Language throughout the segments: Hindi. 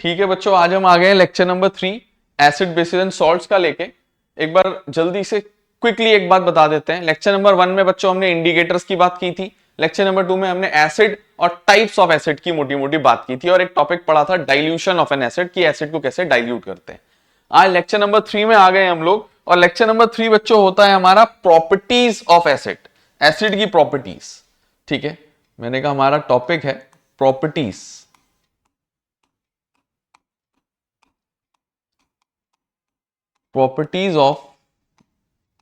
ठीक है बच्चों, आज हम आ गए हैं lecture number 3 acid basis and salts का लेके। एक बार जल्दी से क्विकली एक बात बता देते हैं। लेक्चर नंबर 1 में बच्चों हमने इंडिकेटर्स की बात की थी। लेक्चर नंबर 2 में हमने एसिड और टाइप्स ऑफ एसिड की मोटी मोटी बात की थी और एक टॉपिक पढ़ा था डाइल्यूशन ऑफ एन एसिड, कि एसिड को कैसे डाइल्यूट करते हैं। आज लेक्चर नंबर 3 में आ गए हम लोग और लेक्चर नंबर 3 बच्चों होता है हमारा प्रॉपर्टीज ऑफ एसिड, एसिड की प्रॉपर्टीज। ठीक है, मैंने कहा हमारा टॉपिक है properties, properties of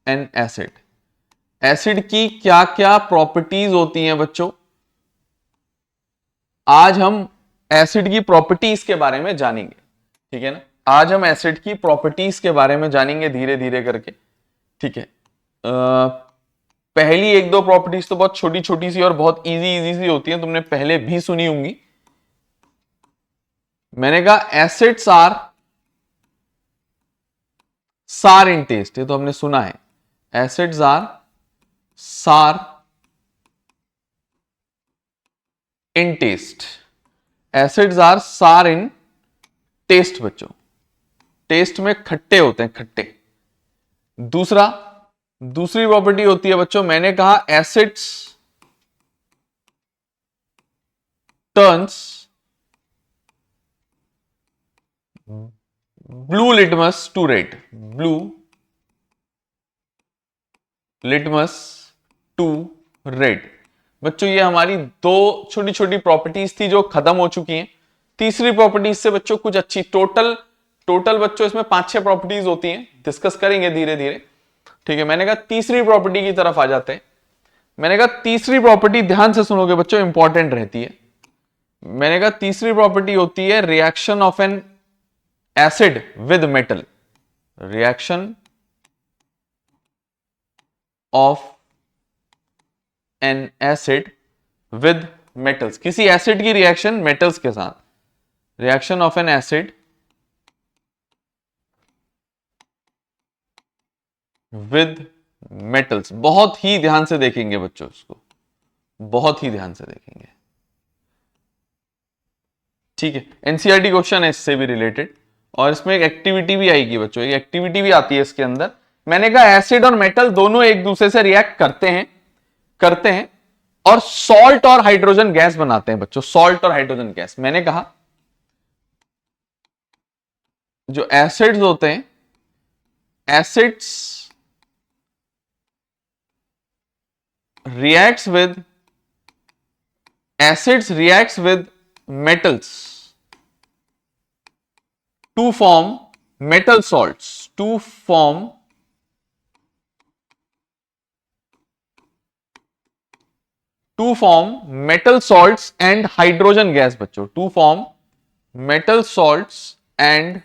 N acid. Acid की क्या क्या प्रॉपर्टीज होती हैं बच्चों, आज हम एसिड की प्रॉपर्टीज के बारे में जानेंगे। ठीक है ना, आज हम एसिड की प्रॉपर्टीज के बारे में जानेंगे धीरे धीरे करके। ठीक है, पहली एक दो प्रॉपर्टीज तो बहुत छोटी छोटी सी और बहुत इजी इजी सी होती हैं, तुमने पहले भी सुनी होंगी। मैंने कहा एसिड्स आर सार इन टेस्ट, ये तो हमने सुना है। एसिड्स आर सार इन टेस्ट, एसिड्स आर सार इन टेस्ट बच्चों, टेस्ट में खट्टे होते हैं, खट्टे। दूसरी प्रॉपर्टी होती है बच्चों, मैंने कहा acids turns blue litmus to red, blue litmus to red. बच्चों ये हमारी दो छोटी छोटी प्रॉपर्टीज थी जो खत्म हो चुकी हैं। तीसरी प्रॉपर्टीज से बच्चों कुछ अच्छी, टोटल बच्चों इसमें 5-6 प्रॉपर्टीज होती हैं, डिस्कस करेंगे धीरे धीरे। ठीक है, मैंने कहा तीसरी प्रॉपर्टी की तरफ आ जाते हैं। मैंने कहा तीसरी प्रॉपर्टी ध्यान से सुनोगे बच्चों, इंपॉर्टेंट रहती है। मैंने कहा तीसरी प्रॉपर्टी होती है reaction of N acid with metal, reaction of N acid with metals, किसी एसिड की रिएक्शन मेटल्स के साथ, reaction of N acid with metals. बहुत ही ध्यान से देखेंगे बच्चों, इसको बहुत ही ध्यान से देखेंगे। ठीक है, एनसीईआरटी क्वेश्चन है इससे भी रिलेटेड, और इसमें एक एक्टिविटी भी आएगी बच्चों, एक एक्टिविटी भी आती है इसके अंदर। मैंने कहा एसिड और मेटल दोनों एक दूसरे से रिएक्ट करते हैं और सॉल्ट और हाइड्रोजन गैस बनाते हैं बच्चों, सॉल्ट और हाइड्रोजन गैस। मैंने कहा जो एसिड्स होते हैं, acids reacts with metals to form metal salts, to form metal salts and hydrogen gas बच्चों, to form metal salts and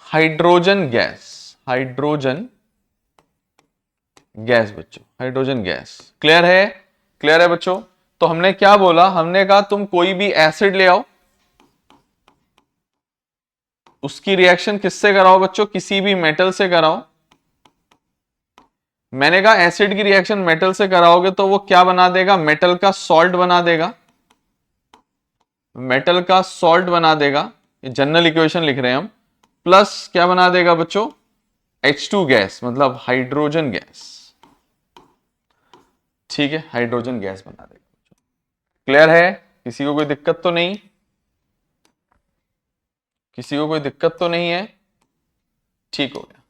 hydrogen gas बच्चों, हाइड्रोजन गैस। क्लियर है बच्चों। तो हमने क्या बोला, हमने कहा तुम कोई भी एसिड ले आओ, उसकी रिएक्शन किससे कराओ बच्चों, किसी भी मेटल से कराओ। मैंने कहा एसिड की रिएक्शन मेटल से कराओगे तो वो क्या बना देगा, मेटल का सॉल्ट बना देगा, मेटल का सॉल्ट बना देगा, ये जनरल इक्वेशन लिख रहे हैं हम। प्लस क्या बना देगा बच्चों, H2 गैस, मतलब हाइड्रोजन गैस। ठीक है, हाइड्रोजन गैस बना देगा। क्लियर है, किसी को कोई दिक्कत तो नहीं, किसी को कोई दिक्कत तो नहीं है, ठीक हो गया।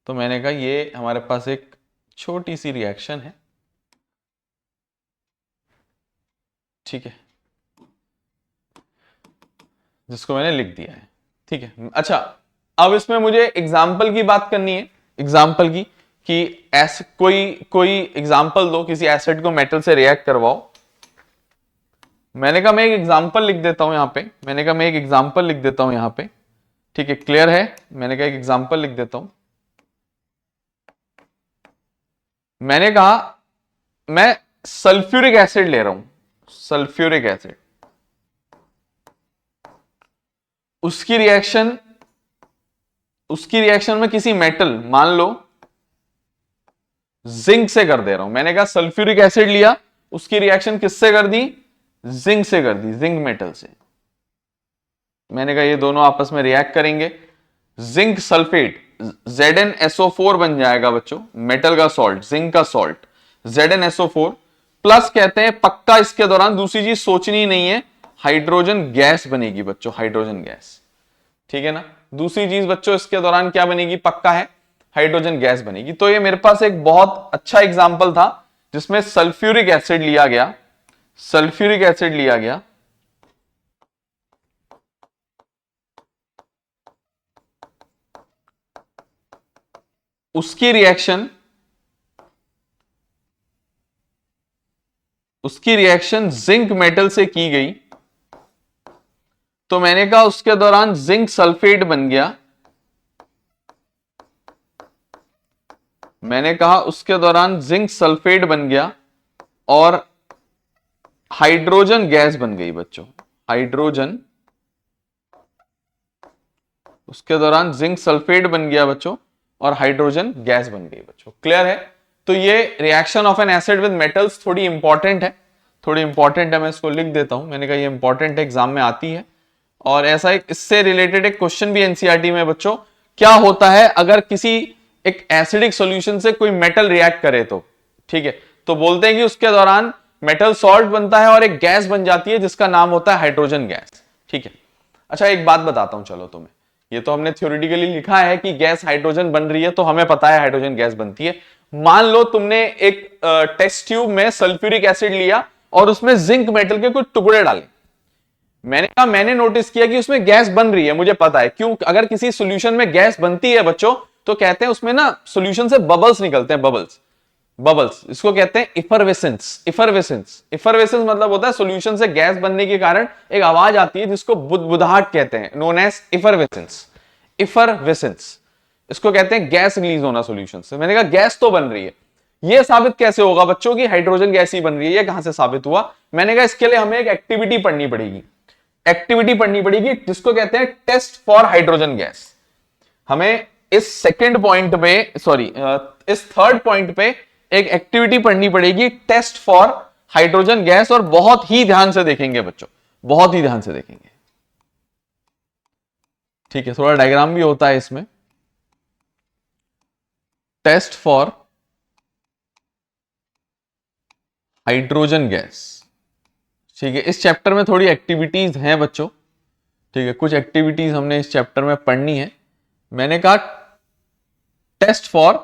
तो मैंने कहा ये हमारे पास एक छोटी सी रिएक्शन है। ठीक है, जिसको मैंने लिख दिया है। ठीक है, अच्छा अब इसमें मुझे एग्जाम्पल की बात करनी है, एग्जाम्पल की, कि ऐसे कोई एग्जाम्पल दो, किसी एसिड को मेटल से रिएक्ट करवाओ। मैंने कहा मैं एक एग्जाम्पल लिख देता हूं यहां पे, ठीक है, क्लियर है। मैंने कहा एक एग्जाम्पल लिख देता हूं। मैंने कहा मैं सल्फ्यूरिक एसिड ले रहा हूं, सल्फ्यूरिक एसिड, उसकी रिएक्शन में किसी मेटल, मान लो जिंक से कर दे रहा हूं। मैंने कहा सल्फ्यूरिक एसिड लिया, उसकी रिएक्शन किससे कर दी, जिंक से कर दी, जिंक मेटल से। मैंने कहा ये दोनों आपस में रिएक्ट करेंगे, जिंक सल्फेट ZnSO4 बन जाएगा बच्चों, मेटल का सॉल्ट, जिंक का सॉल्ट ZnSO4 प्लस कहते हैं पक्का इसके दौरान दूसरी चीज सोचनी ही नहीं है, हाइड्रोजन गैस बनेगी बच्चों, हाइड्रोजन गैस। ठीक है ना, दूसरी चीज बच्चों इसके दौरान क्या बनेगी, पक्का है हाइड्रोजन गैस बनेगी। तो ये मेरे पास एक बहुत अच्छा एग्जांपल था जिसमें सल्फ्यूरिक एसिड लिया गया, सल्फ्यूरिक एसिड लिया गया, उसकी रिएक्शन, उसकी रिएक्शन जिंक मेटल से की गई, तो मैंने कहा उसके दौरान जिंक सल्फेट बन गया, मैंने कहा उसके दौरान जिंक सल्फेट बन गया और हाइड्रोजन गैस बन गई बच्चों, हाइड्रोजन, उसके दौरान जिंक सल्फेट बन गया बच्चों और हाइड्रोजन गैस बन गई बच्चों। क्लियर है? तो ये reaction of N acid with metals थोड़ी इंपॉर्टेंट है, थोड़ी इंपॉर्टेंट है, मैं इसको लिख देता हूं, मैंने कहा ये इंपॉर्टेंट एग्जाम में आती है। और ऐसा एक इससे रिलेटेड एक क्वेश्चन भी एनसीईआरटी में बच्चों, क्या होता है अगर किसी एक एसिडिक सॉल्यूशन से कोई मेटल रिएक्ट करे तो, ठीक है, तो बोलते हैं कि उसके दौरान मेटल सॉल्ट बनता है और एक गैस बन जाती है जिसका नाम होता है हाइड्रोजन गैस। ठीक है, अच्छा एक बात बताता हूं चलो तुम्हें, ये तो हमने थ्योरेटिकली लिखा है कि गैस हाइड्रोजन बन रही है तो हमें पता है हाइड्रोजन गैस बनती है। मान लो तुमने एक टेस्ट ट्यूब में सल्फ्यूरिक एसिड लिया और उसमें जिंक मेटल के कुछ टुकड़े डाले, मैंने कहा मैंने नोटिस किया कि उसमें गैस बन रही है, मुझे पता है क्यों, अगर किसी सॉल्यूशन में गैस बनती है बच्चों तो कहते हैं उसमें ना सॉल्यूशन से बबल्स निकलते हैं, बबल्स, बबल्स, इसको कहते हैं इफरवेसेंस, इफरवेसेंस, इफरवेसेंस मतलब होता है सॉल्यूशन से गैस बनने के कारण एक आवाज आती है जिसको बुदबुदाहट कहते हैं, नोन एज इफरवेसेंस, इफरवेसेंस, इसको कहते हैं गैस रिलीज होना सॉल्यूशन से। मैंने कहा गैस तो बन रही है, यह साबित कैसे होगा बच्चों की हाइड्रोजन गैस ही बन रही है, यह कहां से साबित हुआ? मैंने कहा इसके लिए हमें एक एक्टिविटी पढ़नी पड़ेगी, एक्टिविटी पढ़नी पड़ेगी जिसको कहते हैं टेस्ट फॉर हाइड्रोजन गैस। हमें इस सेकंड पॉइंट पे, सॉरी इस थर्ड पॉइंट पे एक एक्टिविटी पढ़नी पड़ेगी, टेस्ट फॉर हाइड्रोजन गैस, और बहुत ही ध्यान से देखेंगे बच्चों, बहुत ही ध्यान से देखेंगे। ठीक है, थोड़ा डायग्राम भी होता है इसमें, टेस्ट फॉर हाइड्रोजन गैस। ठीक है, इस चैप्टर में थोड़ी एक्टिविटीज हैं बच्चों, ठीक है, कुछ एक्टिविटीज हमने इस चैप्टर में पढ़नी है। मैंने कहा टेस्ट फॉर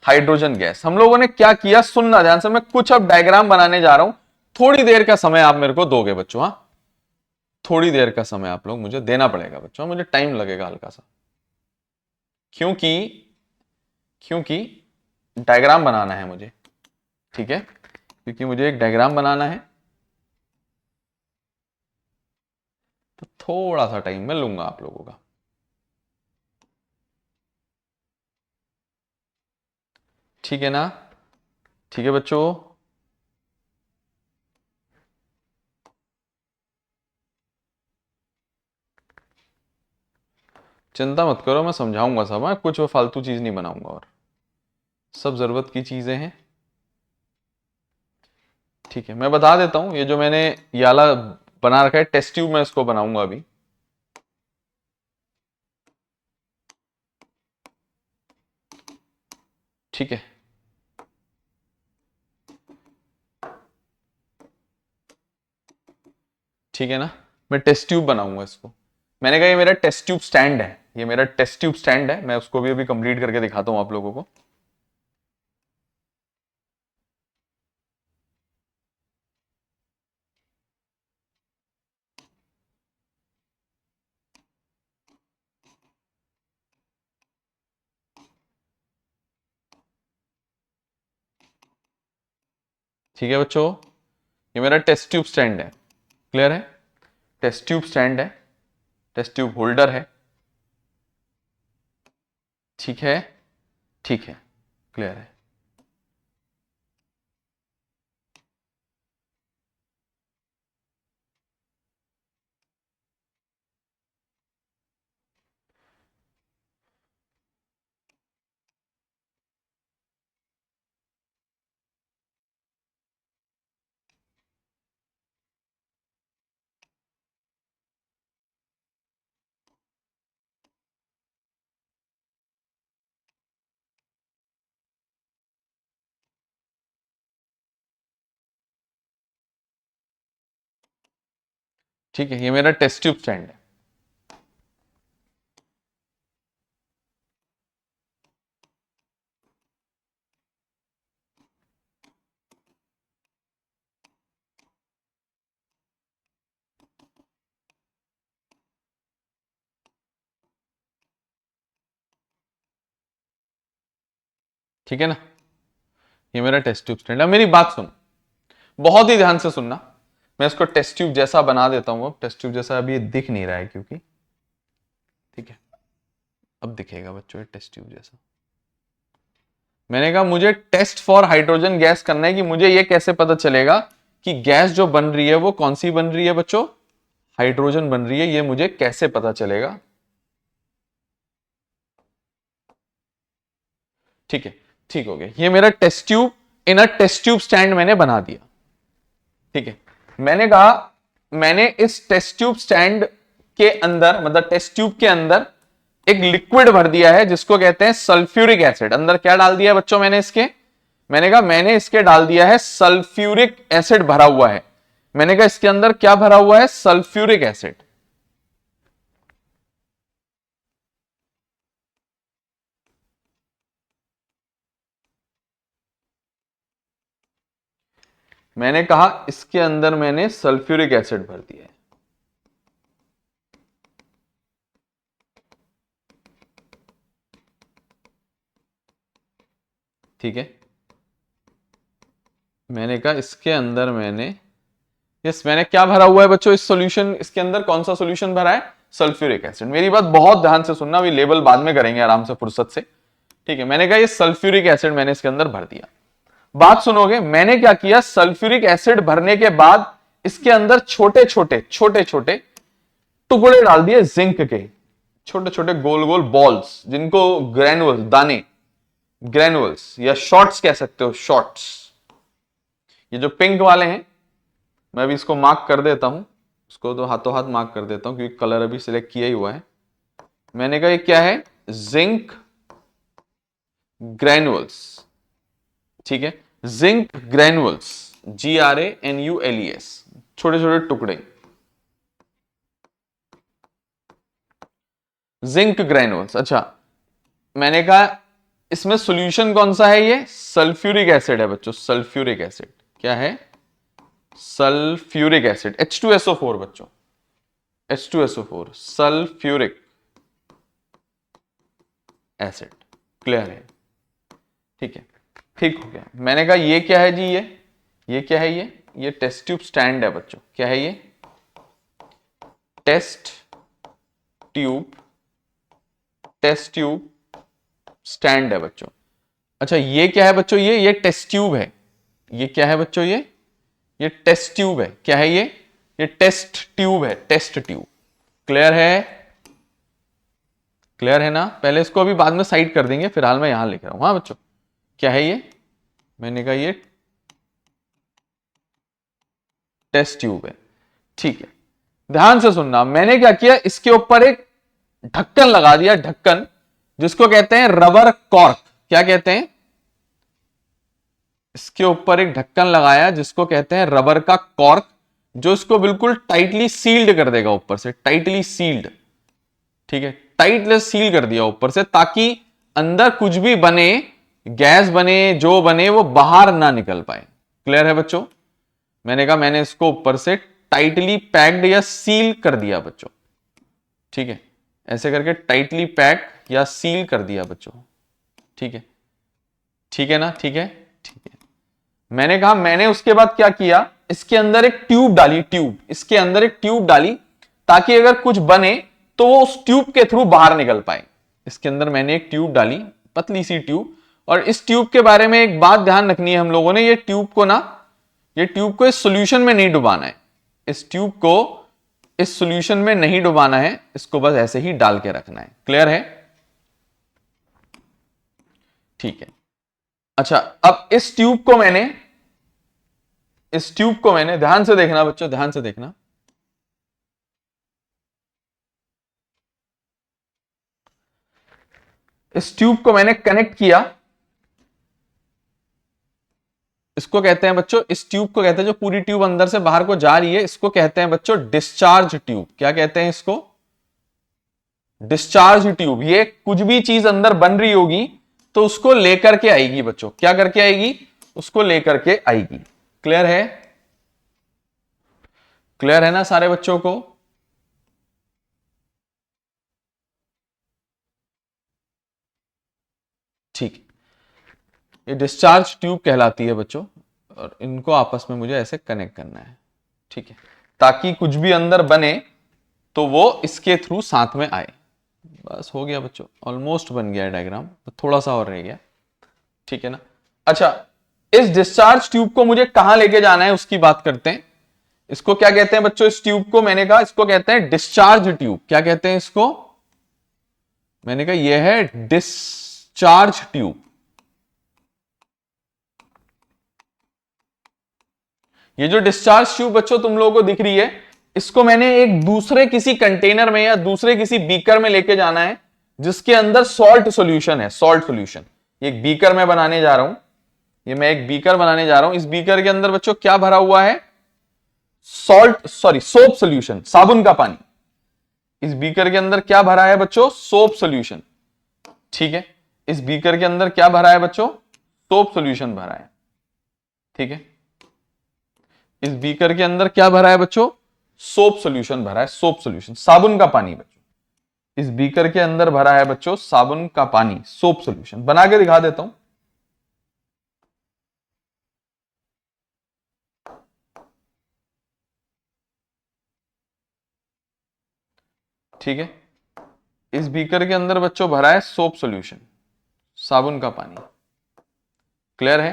हाइड्रोजन गैस, हम लोगों ने क्या किया सुनना ध्यान से, मैं कुछ अब डायग्राम बनाने जा रहा हूं, थोड़ी देर का समय आप मेरे को दोगे बच्चों, हाँ थोड़ी देर का समय आप लोग मुझे देना पड़ेगा बच्चों, मुझे टाइम लगेगा हल्का सा, क्योंकि क्योंकि डायग्राम बनाना है मुझे, ठीक है, क्योंकि मुझे एक डायग्राम बनाना है, तो थोड़ा सा टाइम मैं लूंगा आप लोगों का। ठीक है ना? ठीक है बच्चों, चिंता मत करो, मैं समझाऊंगा सब, मैं कुछ फालतू चीज नहीं बनाऊंगा और सब जरूरत की चीजें हैं। ठीक है, मैं बता देता हूं, ये जो मैंने ये वाला बना रखा है टेस्ट ट्यूब, मैं इसको बनाऊंगा अभी। ठीक है, ठीक है ना, मैं टेस्ट ट्यूब बनाऊंगा इसको, मैंने कहा ये मेरा टेस्ट ट्यूब स्टैंड है, ये मेरा टेस्ट ट्यूब स्टैंड है, मैं उसको भी अभी कंप्लीट करके दिखाता हूं आप लोगों को। ठीक है बच्चों, ये मेरा टेस्ट ट्यूब स्टैंड है, क्लियर है, टेस्ट ट्यूब स्टैंड है, टेस्ट ट्यूब होल्डर है, ठीक है, ठीक है, क्लियर है। ठीक है, ये मेरा टेस्ट ट्यूब स्टैंड है। ठीक है ना, ये मेरा टेस्ट ट्यूब स्टैंड है। मेरी बात सुन, बहुत ही ध्यान से सुनना। मैं इसको टेस्ट ट्यूब जैसा बना देता हूं। अब टेस्ट ट्यूब जैसा अभी दिख नहीं रहा है क्योंकि, ठीक है, अब दिखेगा बच्चों ये टेस्ट ट्यूब जैसा। मैंने कहा मुझे टेस्ट फॉर हाइड्रोजन गैस करना है कि मुझे ये कैसे पता चलेगा कि गैस जो बन रही है वो कौन सी बन रही है बच्चों, हाइड्रोजन बन रही है। ये मुझे कैसे पता चलेगा? ठीक है, ठीक हो गया। ये मेरा test tube in a test tube stand मैंने बना दिया। ठीक है, मैंने कहा मैंने इस टेस्ट ट्यूब स्टैंड के अंदर, मतलब टेस्ट ट्यूब के अंदर एक लिक्विड भर दिया है जिसको कहते हैं सल्फ्यूरिक एसिड। अंदर क्या डाल दिया है बच्चों मैंने इसके? मैंने कहा मैंने इसके डाल दिया है सल्फ्यूरिक एसिड भरा हुआ है। मैंने कहा इसके अंदर क्या भरा हुआ है? Sulphuric acid. मैंने कहा इसके अंदर मैंने सल्फ्यूरिक एसिड भर दिया है। ठीक है, मैंने कहा इसके अंदर मैंने क्या भरा हुआ है बच्चों? इस सॉल्यूशन, इसके अंदर कौन सा सॉल्यूशन भरा है? Sulphuric acid. मेरी बात बहुत ध्यान से सुनना, अभी लेबल बाद में करेंगे आराम से फुर्सत से। ठीक है, मैंने कहा ये सल्फ्यूरिक एसिड मैंने इसके अंदर भर दिया। बात सुनोगे, मैंने क्या किया? सल्फ्यूरिक एसिड भरने के बाद इसके अंदर छोटे छोटे टुकड़े डाल दिए जिंक के, छोटे छोटे गोल गोल बॉल्स, जिनको ग्रेनुअल्स, दाने, ग्रेनुअल्स या शॉर्ट्स कह सकते हो, शॉर्ट्स। ये जो पिंक वाले हैं, मैं अभी इसको मार्क कर देता हूं, इसको तो हाथों हाथ मार्क कर देता हूं क्योंकि कलर अभी सिलेक्ट किया ही हुआ है। मैंने कहा ये क्या है? Zinc granules. ठीक है, जिंक ग्रेनुअल्स, GRANULES, छोटे छोटे टुकड़े, जिंक ग्रेनुअल्स। अच्छा, मैंने कहा इसमें सॉल्यूशन कौन सा है? ये सल्फ्यूरिक एसिड है बच्चों, सल्फ्यूरिक एसिड। क्या है? सल्फ्यूरिक एसिड, H2SO4 बच्चों, H2SO4, सल्फ्यूरिक एसिड। क्लियर है? ठीक है, ठीक हो गया। मैंने कहा ये क्या है जी? ये क्या है? ये टेस्ट ट्यूब स्टैंड है बच्चों। क्या है ये? Test tube, test tube stand है बच्चों। अच्छा, ये क्या है बच्चों? ये टेस्ट ट्यूब है। ये क्या है बच्चों? ये टेस्ट ट्यूब है। क्या है ये टेस्ट ट्यूब है, टेस्ट ट्यूब। क्लियर है? क्लियर है ना? पहले इसको अभी बाद में साइड कर देंगे, फिलहाल मैं यहां लिख रहा हूं। हाँ बच्चों, क्या है ये? मैंने कहा ये टेस्ट ट्यूब है। ठीक है, ध्यान से सुनना। मैंने क्या किया? इसके ऊपर एक ढक्कन लगा दिया, ढक्कन, जिसको कहते हैं रबर कॉर्क। क्या कहते हैं? इसके ऊपर एक ढक्कन लगाया जिसको कहते हैं रबर का कॉर्क, जो इसको बिल्कुल टाइटली सील्ड कर देगा ऊपर से, टाइटली सील्ड। ठीक है, टाइटली सील कर दिया ऊपर से, ताकि अंदर कुछ भी बने, गैस बने, जो बने, वो बाहर ना निकल पाए। क्लियर है बच्चों? मैंने कहा मैंने इसको ऊपर से टाइटली पैक्ड या सील कर दिया बच्चों। ठीक है, ऐसे करके टाइटली पैक या सील कर दिया बच्चों। ठीक है, ठीक है ना? ठीक है, ठीक है। मैंने कहा मैंने उसके बाद क्या किया? इसके अंदर एक ट्यूब डाली, ट्यूब, इसके अंदर एक ट्यूब डाली, ताकि अगर कुछ बने तो वो उस ट्यूब के थ्रू बाहर निकल पाए। इसके अंदर मैंने एक ट्यूब डाली, पतली सी ट्यूब। और इस ट्यूब के बारे में एक बात ध्यान रखनी है हम लोगों ने, ये ट्यूब को इस सॉल्यूशन में नहीं डुबाना है। इस ट्यूब को इस सॉल्यूशन में नहीं डुबाना है, इसको बस ऐसे ही डाल के रखना है। क्लियर है? ठीक है। अच्छा, अब इस ट्यूब को मैंने ध्यान से देखना बच्चों, ध्यान से देखना। इस ट्यूब को मैंने कनेक्ट किया इसको कहते हैं बच्चों, इस ट्यूब को कहते हैं जो पूरी ट्यूब अंदर से बाहर को जा रही है, इसको कहते हैं बच्चों डिस्चार्ज ट्यूब। क्या कहते हैं इसको? Discharge tube. ये कुछ भी चीज अंदर बन रही होगी तो उसको लेकर के आएगी बच्चों। क्या करके आएगी? उसको लेकर के आएगी। क्लियर है? क्लियर है ना सारे बच्चों को? ठीक। ये डिस्चार्ज ट्यूब कहलाती है बच्चों, और इनको आपस में मुझे ऐसे कनेक्ट करना है, ठीक है, ताकि कुछ भी अंदर बने तो वो इसके थ्रू साथ में आए। बस हो गया बच्चों, ऑलमोस्ट बन गया डायग्राम, तो थोड़ा सा और रह गया, ठीक है ना। अच्छा, इस डिस्चार्ज ट्यूब को मुझे कहां लेके जाना है उसकी बात करते हैं। इसको क्या कहते हैं बच्चों? इस ट्यूब को मैंने कहा इसको कहते हैं डिस्चार्ज ट्यूब। क्या कहते हैं इसको? मैंने कहा यह है डिस्चार्ज ट्यूब। ये जो डिस्चार्ज ट्यूब बच्चों तुम लोगों को दिख रही है, इसको मैंने एक दूसरे किसी कंटेनर में या दूसरे किसी बीकर में लेके जाना है जिसके अंदर सॉल्ट सॉल्यूशन है। सॉल्ट सॉल्यूशन एक बीकर में बनाने जा रहा हूं। ये मैं एक बीकर बनाने जा रहा हूं। इस बीकर के अंदर बच्चों क्या भरा हुआ है? सोप सॉल्यूशन, साबुन का पानी। इस बीकर के अंदर क्या भरा है बच्चों? Soap solution. ठीक है, इस बीकर के अंदर क्या भरा है बच्चों? सोप सॉल्यूशन भरा है। ठीक है, इस बीकर के अंदर क्या भरा है बच्चों? सोप सॉल्यूशन भरा है। सोप सॉल्यूशन, साबुन का पानी बच्चों। इस बीकर के अंदर भरा है बच्चों साबुन का पानी, सोप सॉल्यूशन। बना के दिखा देता हूं। ठीक है, इस बीकर के अंदर बच्चों भरा है सोप सॉल्यूशन, साबुन का पानी। क्लियर है?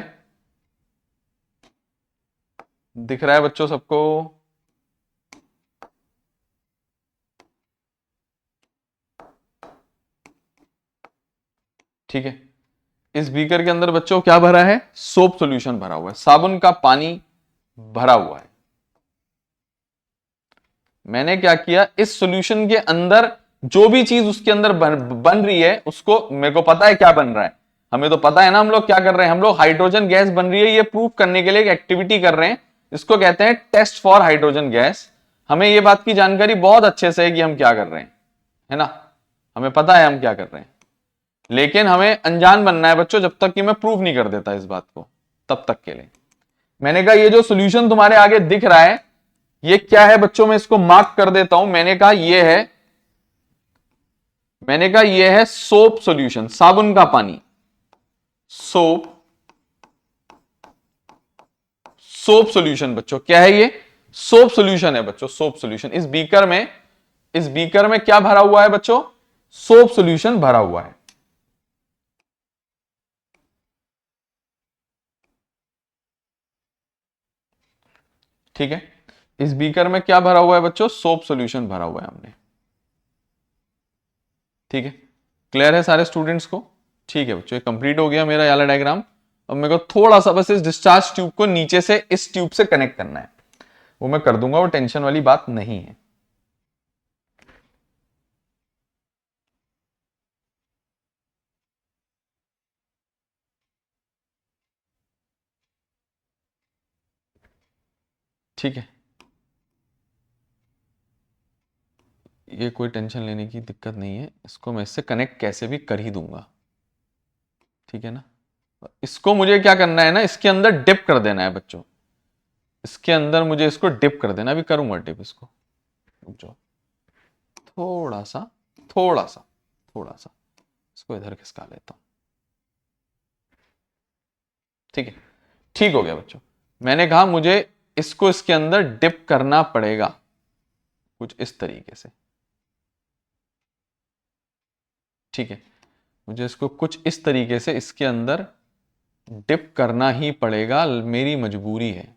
दिख रहा है बच्चों सबको? ठीक है, इस बीकर के अंदर बच्चों क्या भरा है? सोप सॉल्यूशन भरा हुआ है, साबुन का पानी भरा हुआ है। मैंने क्या किया, इस सॉल्यूशन के अंदर जो भी चीज उसके अंदर बन रही है उसको, मेरे को पता है क्या बन रहा है, हमें तो पता है ना हम लोग क्या कर रहे हैं। हम लोग हाइड्रोजन गैस बन रही है ये प्रूव करने के लिए एक एक्टिविटी कर रहे हैं, इसको कहते हैं टेस्ट फॉर हाइड्रोजन गैस। हमें ये बात की जानकारी बहुत अच्छे से है कि हम क्या कर रहे हैं, है ना, हमें पता है हम क्या कर रहे हैं, लेकिन हमें अनजान बनना है बच्चों जब तक कि मैं प्रूव नहीं कर देता इस बात को, तब तक के लिए। मैंने कहा ये जो सॉल्यूशन तुम्हारे आगे दिख रहा है ये क्या है बच्चों, मैं इसको मार्क कर देता हूं। मैंने कहा ये है सोप सॉल्यूशन, साबुन का पानी। सोप सॉल्यूशन बच्चों क्या है? ये सोप सॉल्यूशन है बच्चों, सोप सॉल्यूशन। इस बीकर में क्या भरा हुआ है बच्चों? सोप सॉल्यूशन भरा हुआ है। ठीक है, इस बीकर में क्या भरा हुआ है बच्चों? सोप सॉल्यूशन भरा हुआ है हमने। ठीक है, क्लियर है सारे स्टूडेंट्स को? ठीक है बच्चों, ये कंप्लीट हो गया मेरा वाला डायग्राम। अब मेरे को थोड़ा सा बस इस डिस्चार्ज ट्यूब को नीचे से इस ट्यूब से कनेक्ट करना है, वो मैं कर दूंगा, वो टेंशन वाली बात नहीं है। ठीक है, ये कोई टेंशन लेने की दिक्कत नहीं है, इसको मैं इससे कनेक्ट कैसे भी कर ही दूंगा। ठीक है ना, इसको मुझे क्या करना है ना, इसके अंदर डिप कर देना है बच्चों, इसके अंदर मुझे इसको डिप कर देना, अभी करूंगा डिप इसको। रुक जाओ, थोड़ा सा थोड़ा सा थोड़ा सा इसको इधर खिसका लेता हूं। ठीक है, ठीक हो गया बच्चों। मैंने कहा मुझे इसको इसके अंदर डिप करना पड़ेगा कुछ इस तरीके से। ठीक है, मुझे इसको कुछ इस तरीके से इसके अंदर डिप करना ही पड़ेगा, मेरी मजबूरी है।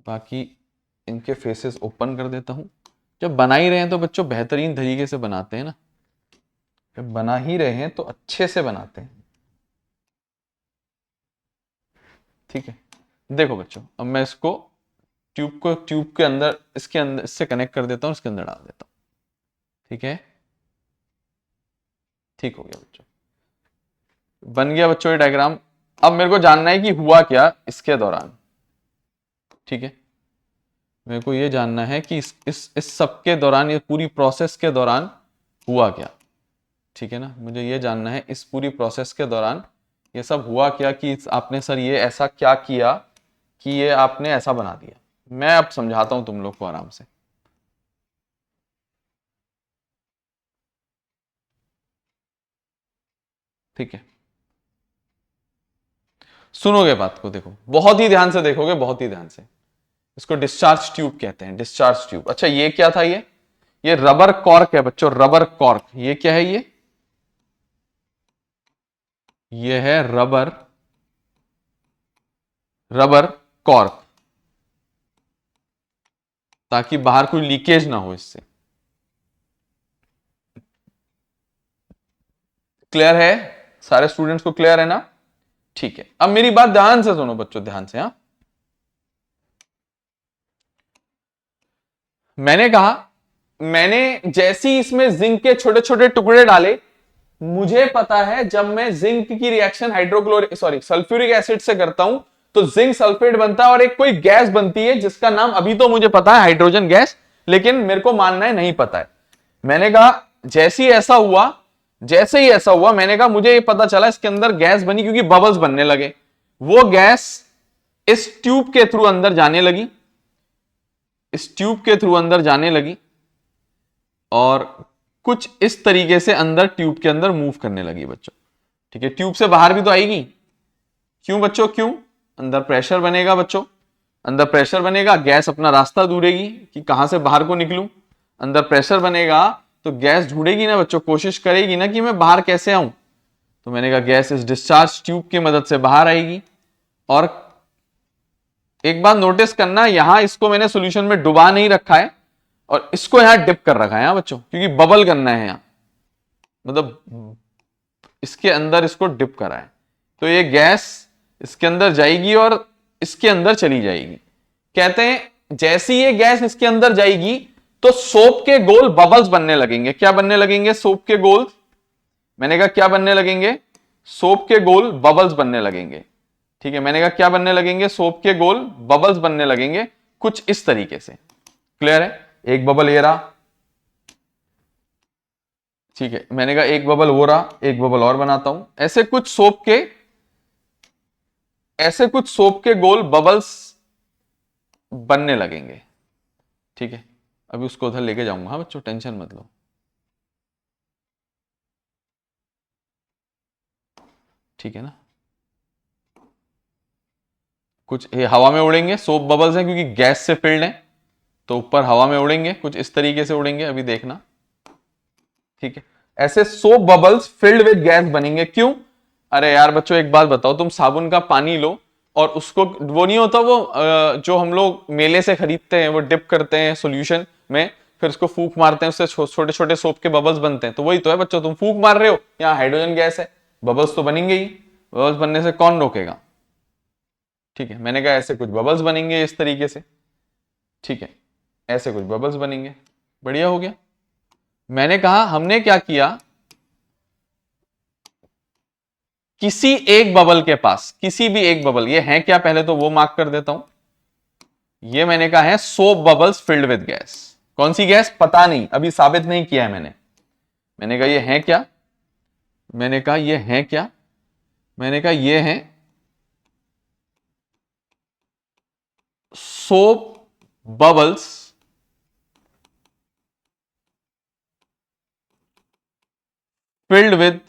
बाकी इनके फेसेस ओपन कर देता हूं। जब बना ही रहे हैं तो बच्चों बेहतरीन तरीके से बनाते हैं ना, जब बना ही रहे हैं तो अच्छे से बनाते हैं। ठीक है, देखो बच्चों, अब मैं इसको ट्यूब के अंदर, इसके अंदर इससे कनेक्ट कर देता हूं, इसके अंदर डाल देता हूं। ठीक है, ठीक हो गया बच्चों। बन गया बच्चों ये डायग्राम। अब मेरे को जानना है कि हुआ क्या इसके दौरान। ठीक है, मेरे को ये जानना है कि इस सब के दौरान, ये पूरी प्रोसेस के दौरान हुआ क्या। ठीक है ना, मुझे ये जानना है इस पूरी प्रोसेस के दौरान ये सब हुआ क्या, कि आपने सर ये ऐसा क्या किया कि ये आपने ऐसा बना दिया। मैं अब समझाता हूं तुम लोग को आराम से। ठीक है, सुनोगे बात को, देखो बहुत ही ध्यान से देखोगे, बहुत ही ध्यान से। इसको डिस्चार्ज ट्यूब कहते हैं, डिस्चार्ज ट्यूब। अच्छा ये क्या था, ये रबर कॉर्क है बच्चों, रबर कॉर्क। ये क्या है, ये है रबर, रबर कॉर्क, ताकि बाहर कोई लीकेज ना हो इससे। क्लियर है, सारे स्टूडेंट्स को क्लियर है ना? ठीक है, अब मेरी बात ध्यान से सुनो बच्चों, ध्यान से। हाँ, मैंने कहा, मैंने जैसी इसमें जिंक के छोटे छोटे टुकड़े डाले, मुझे पता है जब मैं जिंक की रिएक्शन हाइड्रोक्लोरिक सल्फ्यूरिक एसिड से करता हूं तो जिंक सल्फेट बनता है और एक कोई गैस बनती है जिसका नाम अभी तो मुझे पता है हाइड्रोजन गैस, लेकिन मेरे को मानना है नहीं पता है। मैंने कहा जैसे ही ऐसा हुआ, जैसे ही ऐसा हुआ, मैंने कहा मुझे ये पता चला इसके अंदर गैस बनी क्योंकि बबल्स बनने लगे। वो गैस इस ट्यूब के थ्रू अंदर जाने लगी, इस ट्यूब के थ्रू अंदर जाने लगी और कुछ इस तरीके से अंदर ट्यूब के अंदर मूव करने लगी बच्चों। ठीक है, ट्यूब से बाहर भी तो आएगी। क्यों बच्चों, क्यों? अंदर प्रेशर बनेगा बच्चों, अंदर प्रेशर बनेगा, गैस अपना रास्ता ढूंढेगी कि कहां से बाहर को निकलूं। अंदर प्रेशर बनेगा तो गैस ढूंढेगी ना बच्चों, कोशिश करेगी ना कि मैं बाहर कैसे आऊं। तो मैंने कहा गैस इस डिस्चार्ज ट्यूब की मदद से बाहर आएगी। और एक बात नोटिस करना, यहां इसको मैंने सॉल्यूशन में डुबा नहीं रखा है और इसको यहां डिप कर रखा है बच्चों, क्योंकि बबल करना है यहां, मतलब इसके अंदर इसको डिप करा है। तो ये गैस इसके अंदर जाएगी और इसके अंदर चली जाएगी। कहते हैं जैसी ये गैस इसके अंदर जाएगी तो सोप के गोल बबल्स बनने लगेंगे। क्या बनने लगेंगे? सोप के गोल। मैंने कहा क्या बनने लगेंगे? सोप के गोल बबल्स बनने लगेंगे। ठीक है, मैंने कहा क्या बनने लगेंगे? सोप के गोल बबल्स बनने लगेंगे, कुछ इस तरीके से। क्लियर है? एक बबल ये रहा, ठीक है, मैंने कहा एक बबल वो रहा, एक बबल और बनाता हूं। ऐसे कुछ सोप के, ऐसे कुछ सोप के गोल बबल्स बनने लगेंगे। ठीक है, अभी उसको उधर लेके जाऊंगा। हाँ बच्चों, टेंशन मत लो। ठीक है ना, कुछ ये हवा में उड़ेंगे, सोप बबल्स हैं क्योंकि गैस से फिल्ड है, तो ऊपर हवा में उड़ेंगे, कुछ इस तरीके से उड़ेंगे, अभी देखना। ठीक है, ऐसे soap bubbles filled with gas बनेंगे। क्यों? अरे यार बच्चों एक बात बताओ, तुम साबुन का पानी लो और उसको, वो नहीं होता वो जो हम लोग मेले से खरीदते हैं, वो डिप करते हैं सॉल्यूशन में, फिर उसको फूंक मारते हैं, उससे छोटे छोटे सोप के बबल्स बनते हैं। तो वही तो है बच्चों, तुम फूंक मार रहे हो, यहाँ हाइड्रोजन गैस है, बबल्स तो बनेंगे ही। बबल्स बनने से कौन रोकेगा? ठीक है, मैंने कहा ऐसे कुछ बबल्स बनेंगे इस तरीके से। ठीक है, ऐसे कुछ बबल्स बनेंगे, बढ़िया हो गया। मैंने कहा हमने क्या किया, किसी एक बबल के पास, किसी भी एक बबल, ये है क्या पहले तो वो मार्क कर देता हूं। ये मैंने कहा है soap bubbles filled with gas. कौन सी गैस? पता नहीं, अभी साबित नहीं किया है मैंने। मैंने कहा ये है क्या, मैंने कहा ये है क्या, मैंने कहा ये है soap bubbles filled with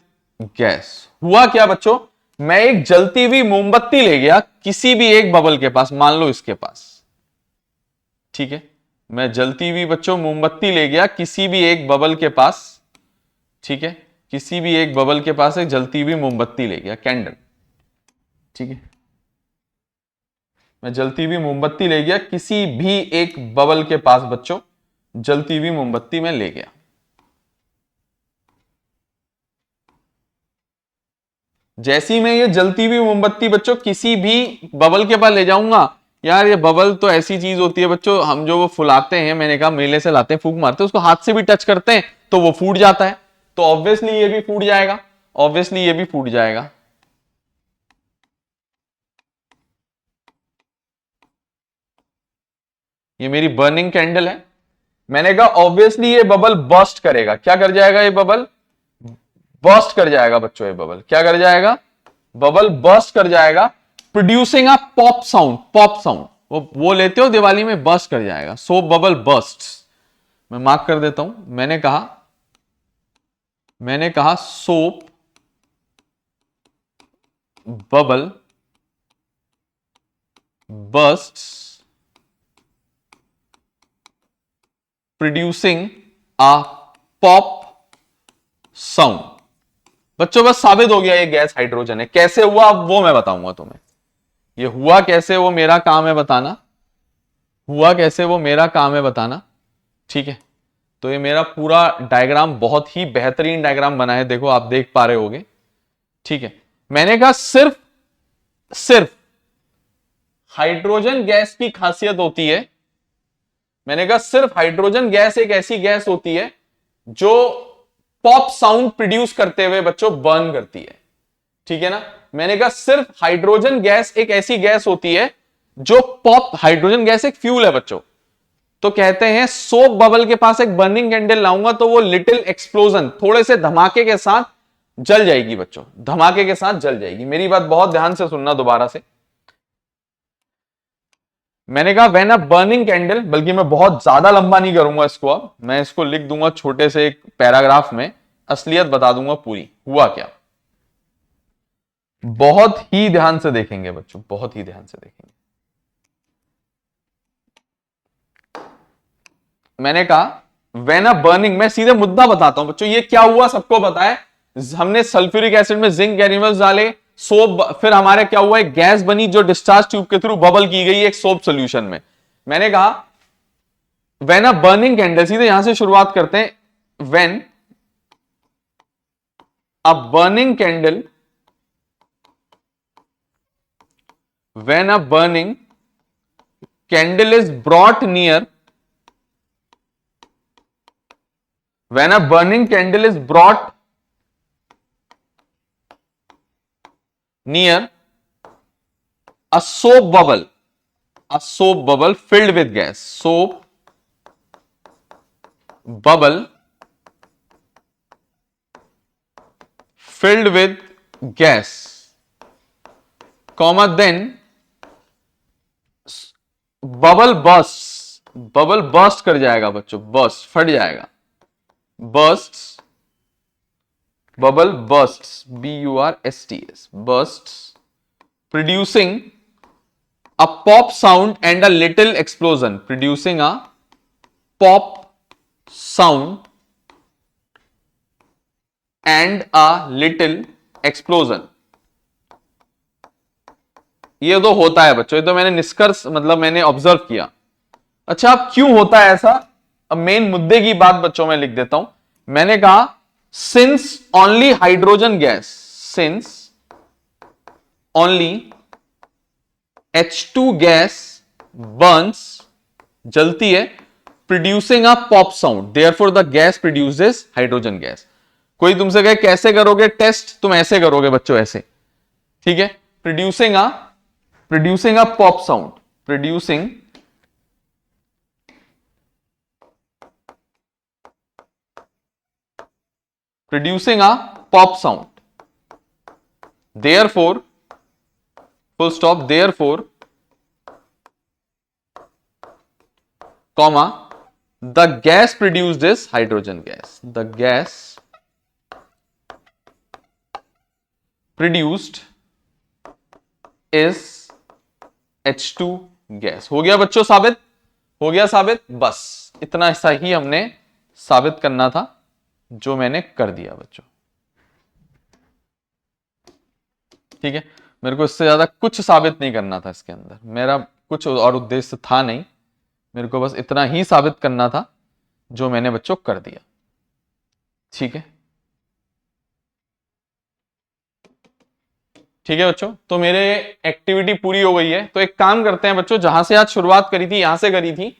gas. हुआ क्या बच्चों, मैं एक जलती हुई मोमबत्ती ले गया किसी भी एक बबल के पास, मान लो इसके पास। ठीक है, मैं जलती हुई बच्चों मोमबत्ती ले गया किसी भी एक बबल के पास। ठीक है, किसी भी एक बबल के पास एक जलती हुई मोमबत्ती ले गया, कैंडल। ठीक है, मैं जलती हुई मोमबत्ती ले गया किसी भी एक बबल के पास बच्चों, जलती हुई मोमबत्ती में ले गया। जैसी मैं ये जलती हुई मोमबत्ती बच्चों किसी भी बबल के पास ले जाऊंगा, यार ये बबल तो ऐसी चीज होती है बच्चों, हम जो वो फुलाते हैं, मैंने कहा मेले से लाते हैं, फूंक मारते हैं, उसको हाथ से भी टच करते हैं तो वो फूट जाता है, तो ऑब्वियसली ये भी फूट जाएगा, ऑब्वियसली ये भी फूट जाएगा। ये मेरी बर्निंग कैंडल है। मैंने कहा ऑब्वियसली ये बबल बर्स्ट करेगा। क्या कर जाएगा? ये बबल बर्स्ट कर जाएगा बच्चों। ये बबल क्या कर जाएगा? बबल बर्स्ट कर जाएगा, producing a pop sound. Pop sound वो लेते हो दिवाली में, बर्स्ट कर जाएगा। सो बबल बर्स्ट। मैं मार्क कर देता हूं। मैंने कहा soap bubble bursts producing a pop sound। बच्चों बस साबित हो गया ये गैस हाइड्रोजन है। कैसे हुआ अब वो मैं बताऊंगा तुम्हें। ये हुआ कैसे वो मेरा काम है बताना। ठीक है, तो ये मेरा पूरा डायग्राम बहुत ही बेहतरीन डायग्राम बना है। देखो आप देख पा रहे होगे। ठीक है, मैंने कहा सिर्फ हाइड्रोजन गैस की खासियत होती है। मैंने कहा सिर्फ हाइड्रोजन गैस एक ऐसी गैस होती है जो पॉप साउंड प्रोड्यूस करते हुए बच्चों बर्न करती है। ठीक है ना? मैंने कहा सिर्फ हाइड्रोजन गैस एक ऐसी गैस होती है जो हाइड्रोजन गैस एक फ्यूल है बच्चों। तो कहते हैं सोप बबल के पास एक बर्निंग कैंडल लाऊंगा तो वो लिटिल एक्सप्लोजन, थोड़े से धमाके के साथ जल जाएगी बच्चों। धमाके के साथ जल जाएगी। मेरी बात बहुत ध्यान से सुनना दोबारा से। मैंने कहा व्हेन अ बर्निंग कैंडल, बल्कि मैं बहुत ज्यादा लंबा नहीं करूंगा इसको, अब मैं इसको लिख दूंगा छोटे से एक पैराग्राफ में, असलियत बता दूंगा पूरी। हुआ क्या, बहुत ही ध्यान से देखेंगे बच्चों, बहुत ही ध्यान से देखेंगे। मैंने कहा व्हेन अ बर्निंग, मैं सीधे मुद्दा बताता हूं बच्चों। ये क्या हुआ सबको पता है। हमने सल्फ्यूरिक एसिड में जिंक एनिमल्स डाले, सोप, फिर हमारे क्या हुआ, एक गैस बनी जो डिस्चार्ज ट्यूब के थ्रू बबल की गई एक सोप सॉल्यूशन में। मैंने कहा व्हेन अ बर्निंग कैंडल, सीधे यहां से शुरुआत करते हैं। When a burning candle, when a burning candle is brought near, when a burning candle is brought near a soap bubble filled with gas, soap bubble filled with gas, comma, then bubble burst कर जाएगा बच्चों, burst फट जाएगा, bursts, bubble bursts, bursts, bursts, producing a pop sound and a little explosion, producing a pop sound and a little explosion। ये तो होता है बच्चों, ये तो मैंने निष्कर्ष, मतलब मैंने ऑब्जर्व किया। अच्छा, अब क्यों होता है ऐसा, अब मेन मुद्दे की बात बच्चों में लिख देता हूं। मैंने कहा since only hydrogen gas, since only H2 gas Burns, जलती है, producing a pop sound, therefore the gas produces hydrogen gas. कोई तुमसे कहे कैसे करोगे टेस्ट, तुम ऐसे करोगे बच्चों, ऐसे। ठीक है, producing a pop sound, producing a pop sound, therefore, full stop, therefore, comma, the gas produced is hydrogen gas, the gas produced is H2 gas. हो गया बच्चों साबित, हो गया साबित। बस इतना सा ही हमने साबित करना था, जो मैंने कर दिया बच्चों। ठीक है, मेरे को इससे ज्यादा कुछ साबित नहीं करना था इसके अंदर, मेरा कुछ और उद्देश्य था नहीं। मेरे को बस इतना ही साबित करना था जो मैंने बच्चों कर दिया। ठीक है, ठीक है बच्चों, तो मेरे एक्टिविटी पूरी हो गई है। तो एक काम करते हैं बच्चों, जहां से आज शुरुआत करी थी, यहां से करी थी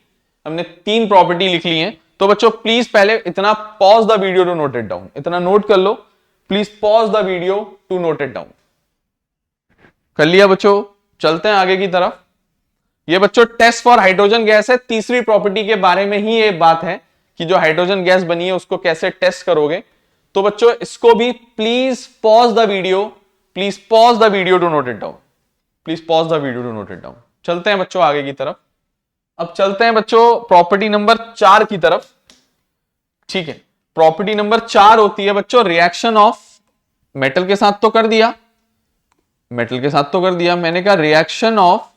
हमने, 3 प्रॉपर्टी लिख ली हैं। तो बच्चों प्लीज पहले इतना pause the video to note it down, इतना नोट कर लो please, pause the video to note it down. कर लिया बच्चों? चलते हैं आगे की तरफ। ये बच्चों टेस्ट फॉर हाइड्रोजन गैस है, तीसरी प्रॉपर्टी के बारे में ही ये बात है कि जो हाइड्रोजन गैस बनी है उसको कैसे टेस्ट करोगे। तो बच्चों इसको भी please pause the video, please pause the video to note it down, please pause the video to note it down. चलते हैं बच्चों आगे की तरफ। अब चलते हैं बच्चों प्रॉपर्टी नंबर 4 की तरफ। ठीक है, प्रॉपर्टी नंबर 4 होती है बच्चों रिएक्शन ऑफ, मेटल के साथ तो कर दिया, मेटल के साथ तो कर दिया, मैंने कहा reaction of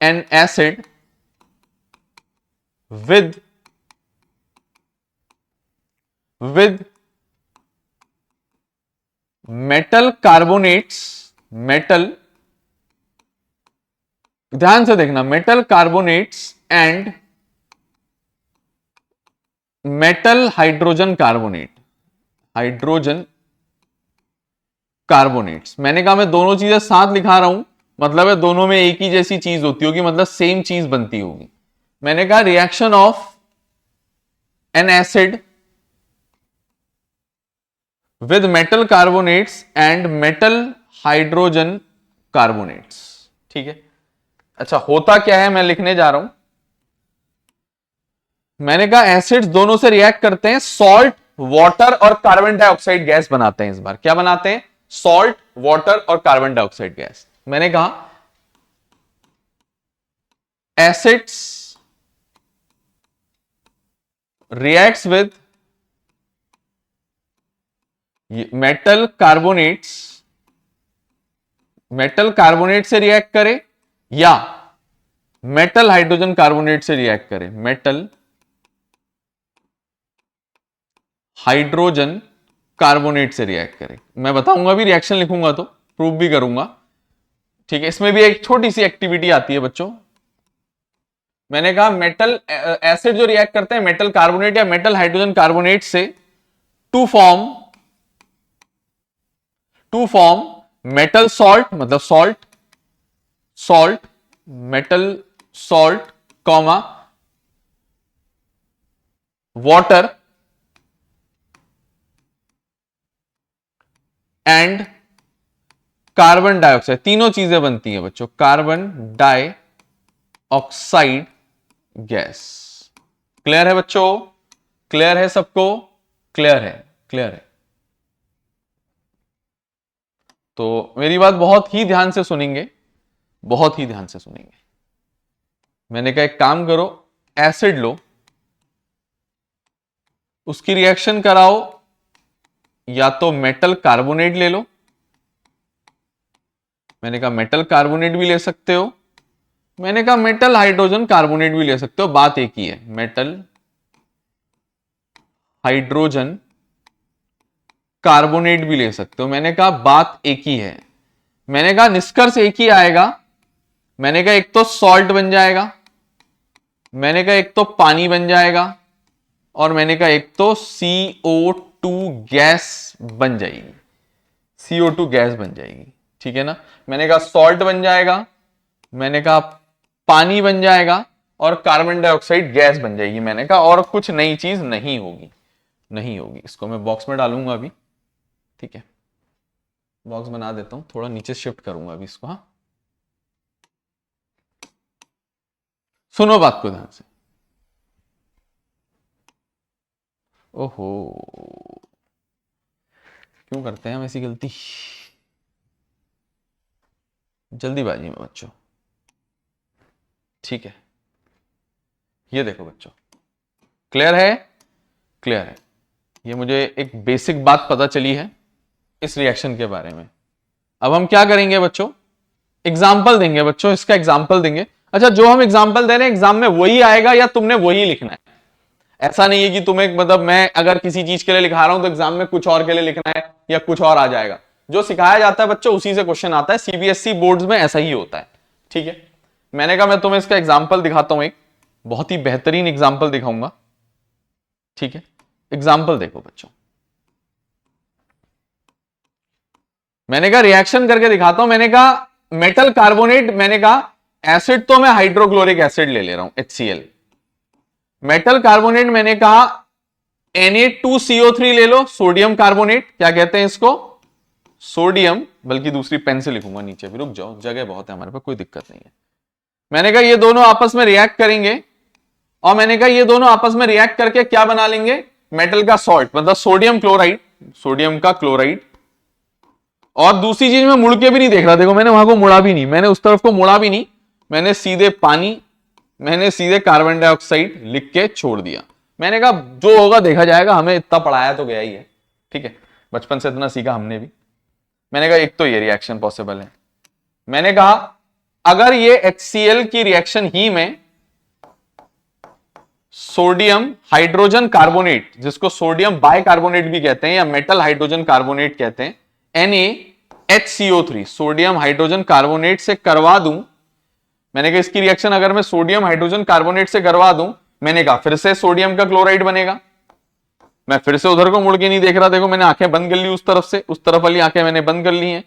N acid with metal carbonates, metal, ध्यान से देखना, metal carbonates and metal hydrogen carbonate, hydrogen carbonates. मैंने कहा मैं दोनों चीजें साथ लिखा रहा हूं, मतलब है दोनों में एक ही जैसी चीज होती होगी, मतलब सेम चीज बनती होगी। मैंने कहा reaction of N acid with metal carbonates and metal hydrogen carbonates. ठीक है, अच्छा होता क्या है मैं लिखने जा रहा हूं। मैंने कहा एसिड्स दोनों से रिएक्ट करते हैं, सॉल्ट, वाटर और कार्बन डाइऑक्साइड गैस बनाते हैं। इस बार क्या बनाते हैं? सॉल्ट, वाटर और कार्बन डाइऑक्साइड गैस। मैंने कहा acids reacts with metal carbonates, metal carbonate से रिएक्ट करे या मेटल हाइड्रोजन कार्बोनेट से रिएक्ट करे, मेटल हाइड्रोजन कार्बोनेट से रिएक्ट करे। मैं बताऊंगा भी, रिएक्शन लिखूंगा तो प्रूव भी करूंगा। ठीक है, इसमें भी एक छोटी सी एक्टिविटी आती है बच्चों। मैंने कहा मेटल एसिड जो रिएक्ट करते हैं मेटल कार्बोनेट या मेटल हाइड्रोजन कार्बोनेट से टू फॉर्म मेटल सॉल्ट, मतलब salt, metal salt comma water and carbon dioxide, तीनों चीजें बनती हैं बच्चों, कार्बन डाइऑक्साइड गैस। क्लियर है बच्चों? क्लियर है सबको? क्लियर है? क्लियर है। तो मेरी बात बहुत ही ध्यान से सुनेंगे, बहुत ही ध्यान से सुनेंगे। मैंने कहा एक काम करो, एसिड लो, उसकी रिएक्शन कराओ, या तो मेटल कार्बोनेट ले लो, मैंने कहा मेटल कार्बोनेट भी ले सकते हो, मैंने कहा मेटल हाइड्रोजन कार्बोनेट भी ले सकते हो, बात एक ही है, मेटल हाइड्रोजन कार्बोनेट भी ले सकते हो। मैंने कहा बात एक ही है, मैंने कहा निष्कर्ष एक ही आएगा। मैंने कहा एक तो सॉल्ट बन जाएगा, मैंने कहा एक तो पानी बन जाएगा, और मैंने कहा एक तो CO2 गैस बन जाएगी, CO2 गैस बन जाएगी। ठीक है ना? मैंने कहा सॉल्ट बन जाएगा, मैंने कहा पानी बन जाएगा, और कार्बन डाइऑक्साइड गैस बन जाएगी। मैंने कहा और कुछ नई चीज नहीं होगी, नहीं होगी। इसको मैं बॉक्स में डालूंगा अभी। ठीक है, बॉक्स बना देता हूं, थोड़ा नीचे शिफ्ट करूंगा अभी इसको। हाँ, सुनो बात को ध्यान से। ओहो, क्यों करते हैं हम ऐसी गलती? जल्दीबाजी में बच्चों। ठीक है, ये देखो बच्चों, क्लियर है? क्लियर है। ये मुझे एक बेसिक बात पता चली है इस रिएक्शन के बारे में। अब हम क्या करेंगे बच्चों? एग्जाम्पल देंगे बच्चों, इसका एग्जाम्पल देंगे। अच्छा, जो हम एग्जाम्पल दे रहे हैं एग्जाम में वही आएगा या तुमने वही लिखना है? ऐसा नहीं है कि तुम्हें, मतलब मैं अगर किसी चीज के लिए लिखा रहा हूं तो एग्जाम में कुछ और के लिए लिखना है या कुछ और आ जाएगा। जो सिखाया जाता है बच्चों उसी से क्वेश्चन आता है, सीबीएसई बोर्ड्स में ऐसा ही होता है। ठीक है, मैंने कहा मैं तुम्हें इसका एग्जाम्पल दिखाता हूं, एक बहुत ही बेहतरीन एग्जाम्पल दिखाऊंगा। ठीक है, एग्जाम्पल देखो बच्चों। मैंने कहा रिएक्शन करके दिखाता हूं। मैंने कहा मेटल कार्बोनेट, मैंने कहा एसिड तो मैं हाइड्रोक्लोरिक एसिड ले रहा हूं, HCl। मेटल कार्बोनेट मैंने कहा Na2CO3 ले लो, सोडियम कार्बोनेट, क्या कहते हैं इसको? सोडियम, बल्कि दूसरी पेन से लिखूंगा नीचे भी, रुक जाओ जगह बहुत है हमारे पास, कोई दिक्कत नहीं है। मैंने कहा ये दोनों आपस में रिएक्ट करेंगे और मैंने कहा ये दोनों आपस में रिएक्ट करके क्या बना लेंगे, मेटल का सॉल्ट, मतलब सोडियम क्लोराइड, सोडियम का क्लोराइड। और दूसरी चीज मैं मुड़ के भी नहीं देख रहा, देखो मैंने वहां को मुड़ा भी नहीं, मैंने उस तरफ को मुड़ा भी नहीं, मैंने सीधे पानी, मैंने सीधे कार्बन डाइऑक्साइड लिख के छोड़ दिया। मैंने कहा जो होगा देखा जाएगा, हमें इतना पढ़ाया तो गया ही है, ठीक है, बचपन से इतना सीखा हमने भी। मैंने कहा एक तो ये रिएक्शन पॉसिबल है। मैंने कहा अगर ये HCl की रिएक्शन ही में सोडियम हाइड्रोजन कार्बोनेट, जिसको सोडियम बाइकार्बोनेट भी कहते हैं या मेटल हाइड्रोजन कार्बोनेट कहते हैं, NaHCO3, सोडियम हाइड्रोजन कार्बोनेट से करवा दूं, मैंने कहा इसकी रिएक्शन अगर मैं सोडियम हाइड्रोजन कार्बोनेट से करवा दूं, मैंने कहा फिर से सोडियम का क्लोराइड बनेगा। मैं फिर से उधर को मुड़ के नहीं देख रहा, देखो मैंने आंखें बंद कर ली उस तरफ से, उस तरफ वाली आंखें मैंने बंद कर ली हैं,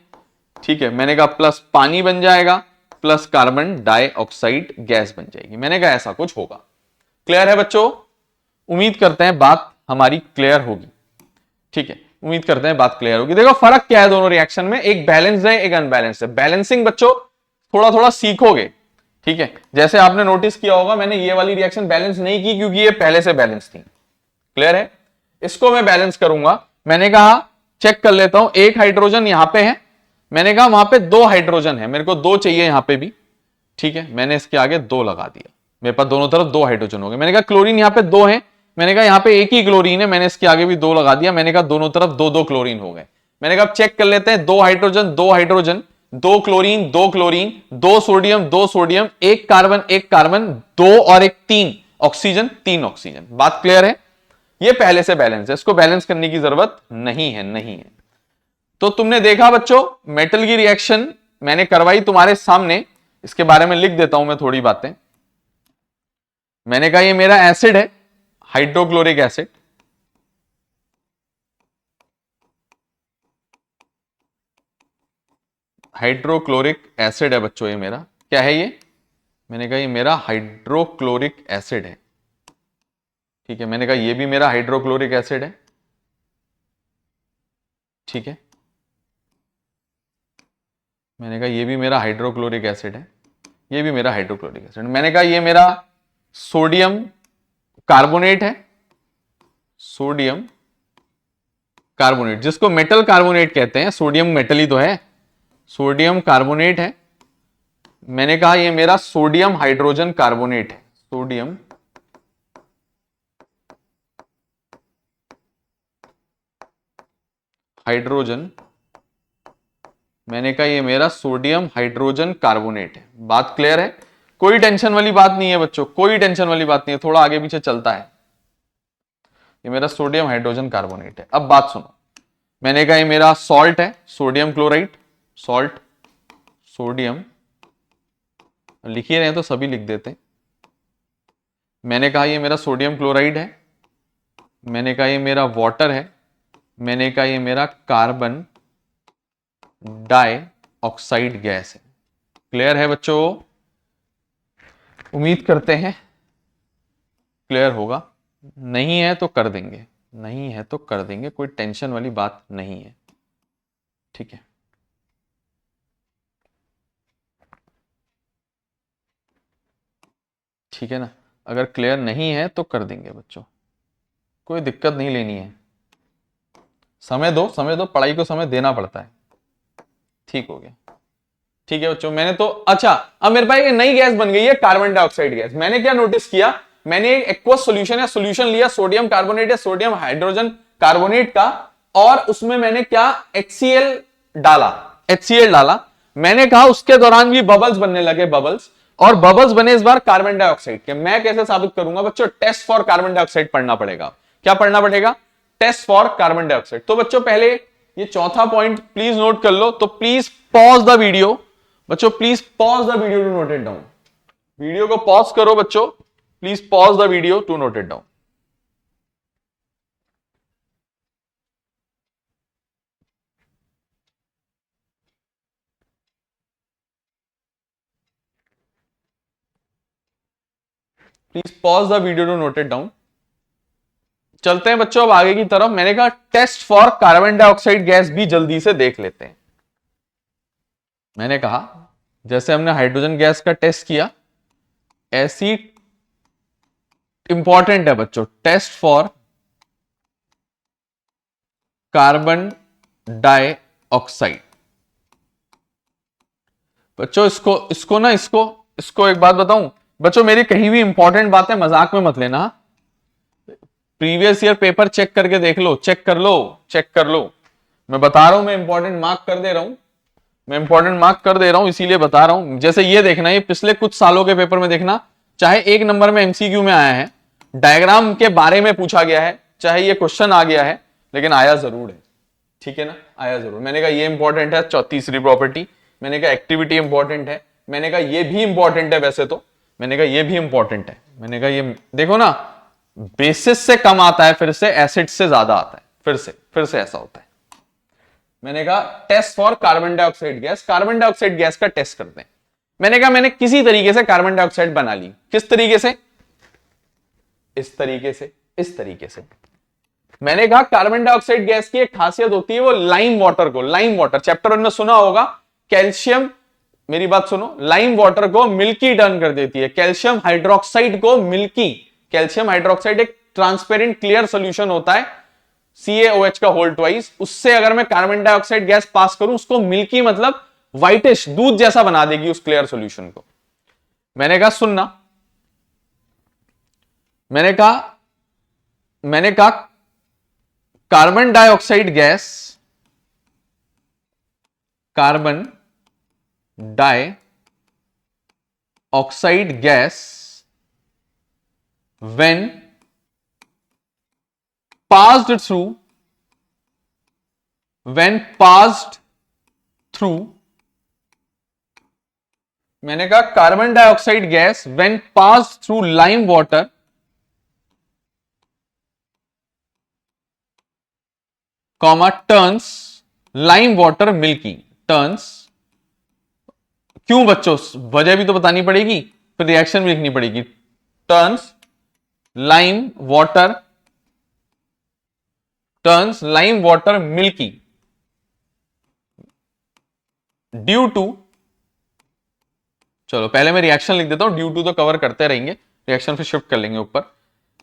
ठीक है। मैंने कहा प्लस पानी बन जाएगा, प्लस कार्बन डाइऑक्साइड गैस बन जाएगी। मैंने कहा ऐसा कुछ होगा। क्लियर है बच्चों? उम्मीद करते हैं बात हमारी क्लियर होगी, ठीक है, उम्मीद करते हैं बात क्लियर होगी। देखो फर्क क्या है दोनों रिएक्शन में, एक बैलेंस्ड है एक अनबैलेंस्ड है। बैलेंसिंग बच्चों थोड़ा थोड़ा सीखोगे, ठीक है। जैसे आपने नोटिस किया होगा मैंने ये वाली रिएक्शन बैलेंस नहीं की क्योंकि ये पहले से बैलेंस थी। क्लियर है? इसको मैं बैलेंस करूंगा। मैंने कहा चेक कर लेता हूं, एक हाइड्रोजन यहां पे है, मैंने कहा वहां पे दो हाइड्रोजन है, मेरे को दो चाहिए यहां पे भी, ठीक है। मैंने इसके आगे दो लगा दिया, मेरे पास दोनों तरफ दो हाइड्रोजन हो गए। मैंने कहा क्लोरीन यहां पे दो है, मैंने कहा यहां पे एक ही क्लोरीन है, मैंने इसके आगे भी दो लगा दिया, मैंने कहा दोनों तरफ दो दो क्लोरीन हो गए। मैंने कहा चेक कर लेते हैं, दो हाइड्रोजन दो हाइड्रोजन, दो क्लोरीन दो क्लोरीन, दो सोडियम, एक कार्बन, दो और एक तीन ऑक्सीजन, तीन ऑक्सीजन। बात क्लियर है? ये पहले से बैलेंस है, इसको बैलेंस करने की जरूरत नहीं है, नहीं है। तो तुमने देखा बच्चों मेटल की रिएक्शन मैंने करवाई तुम्हारे सामने, इसके बारे में लिख देता हूं मैं थोड़ी बातें। मैंने कहा ये मेरा एसिड है, हाइड्रोक्लोरिक एसिड, हाइड्रोक्लोरिक एसिड है बच्चों ये मेरा, क्या है ये? मैंने कहा ये मेरा हाइड्रोक्लोरिक एसिड है, ठीक है। मैंने कहा ये भी मेरा हाइड्रोक्लोरिक एसिड है, ठीक है। मैंने कहा ये भी मेरा हाइड्रोक्लोरिक एसिड है, ये भी मेरा हाइड्रोक्लोरिक एसिड। मैंने कहा ये मेरा सोडियम कार्बोनेट है, सोडियम कार्बोनेट, जिसको मेटल कार्बोनेट कहते हैं, सोडियम मेटल ही तो है, सोडियम कार्बोनेट है। मैंने कहा ये मेरा सोडियम हाइड्रोजन कार्बोनेट है, सोडियम हाइड्रोजन, मैंने कहा ये मेरा सोडियम हाइड्रोजन कार्बोनेट है। बात क्लियर है? कोई टेंशन वाली बात नहीं है बच्चों, कोई टेंशन वाली बात नहीं है, थोड़ा आगे पीछे चलता है। ये मेरा सोडियम हाइड्रोजन कार्बोनेट है। अब बात सुनो, मैंने कहा ये मेरा सॉल्ट है, सोडियम क्लोराइड, सॉल्ट, सोडियम लिख ही रहे हैं तो सभी लिख देते हैं। मैंने कहा ये मेरा सोडियम क्लोराइड है, मैंने कहा ये मेरा वाटर है, मैंने कहा ये मेरा कार्बन डाइऑक्साइड गैस है। क्लियर है बच्चों? उम्मीद करते हैं क्लियर होगा। नहीं है तो कर देंगे, नहीं है तो कर देंगे, कोई टेंशन वाली बात नहीं है, ठीक है। ठीक है ना? अगर क्लियर नहीं है तो कर देंगे बच्चों, कोई दिक्कत नहीं लेनी है। समय दो, समय दो, पढ़ाई को समय देना पड़ता है। ठीक हो गया, ठीक है बच्चों। मैंने तो अच्छा, अब मेरे पास एक नई गैस बन गई है, कार्बन डाइऑक्साइड गैस। मैंने क्या नोटिस किया, मैंने एक एक्वस सॉल्यूशन या सॉल्यूशन लिया, सोडियम कार्बोनेट या सोडियम हाइड्रोजन कार्बोनेट का, और उसमें मैंने क्या HCl डाला, HCl डाला। मैंने कहा उसके दौरान भी बबल्स बनने लगे, बबल्स, और बबल्स बने इस बार कार्बन डाइऑक्साइड के। मैं कैसे साबित करूंगा बच्चों? टेस्ट फॉर कार्बन डाइऑक्साइड पढ़ना पड़ेगा। क्या पढ़ना पड़ेगा? Test for carbon dioxide. तो बच्चों पहले ये चौथा पॉइंट प्लीज नोट कर लो, तो प्लीज पॉज द वीडियो बच्चों, please pause the video to note it down. Video को पॉज करो बच्चों, please pause the video to note it down. Please pause the video to note it down. चलते हैं बच्चों अब आगे की तरफ। मैंने कहा test for carbon dioxide gas भी जल्दी से देख लेते हैं। मैंने कहा जैसे हमने हाइड्रोजन गैस का टेस्ट किया, ऐसी इंपॉर्टेंट है बच्चों टेस्ट फॉर कार्बन डाइऑक्साइड। बच्चों इसको एक बात बताऊं बच्चों, मेरी कहीं भी इंपॉर्टेंट बातें मजाक में मत लेना। प्रीवियस ईयर पेपर चेक करके देख लो, चेक कर लो। मैं बता रहा हूं, मैं इंपॉर्टेंट मार्क कर दे रहा हूं, इसीलिए बता रहा हूं। जैसे ये देखना, ये पिछले कुछ सालों के पेपर में देखना, चाहे एक नंबर में एमसीक्यू में आया है, डायग्राम के बारे में पूछा गया है, चाहे ये क्वेश्चन आ गया है, लेकिन आया जरूर है। ठीक है ना, आया जरूर। मैंने कहा ये इंपॉर्टेंट है, तीसरी प्रॉपर्टी। मैंने कहा एक्टिविटी इंपॉर्टेंट है। मैंने कहा ये भी इंपॉर्टेंट है, वैसे तो मैंने कहा ये भी इंपॉर्टेंट है। मैंने कहा ये देखो ना, बेसिस से कम आता है, फिर से एसिड से ज्यादा आता है, फिर से ऐसा होता है। मैंने कहा test for carbon dioxide gas, carbon dioxide gas का टेस्ट करते हैं। मैंने कहा मैंने किसी तरीके से कार्बन डाइऑक्साइड बना ली। किस तरीके से? इस तरीके से। मैंने कहा कार्बन डाइऑक्साइड गैस की एक खासियत होती है, वो लाइम वाटर चैप्टर 1 में सुना होगा, कैल्शियम, मेरी बात सुनो, लाइम वाटर को मिल्की टर्न कर देती है, कैल्शियम हाइड्रोक्साइड को मिल्की। कैल्शियम हाइड्रोक्साइड एक ट्रांसपेरेंट क्लियर सोल्यूशन होता है, CaOH का होल ट्वाइस। उससे अगर मैं कार्बन डाइऑक्साइड गैस पास करूं, उसको मिल्की मतलब व्हाइटिश दूध जैसा बना देगी उस क्लियर सॉल्यूशन को। मैंने कहा सुनना, मैंने कहा carbon dioxide gas when passed through मैंने कहा carbon dioxide gas when passed through lime water turns lime water milky, turns। क्यों बच्चों, वजह भी तो बतानी पड़ेगी, फिर रिएक्शन भी लिखनी पड़ेगी। turns lime water milky due to, चलो पहले मैं रिएक्शन लिख देता हूं, ड्यू टू तो कवर करते रहेंगे, रिएक्शन फिर शिफ्ट कर लेंगे ऊपर।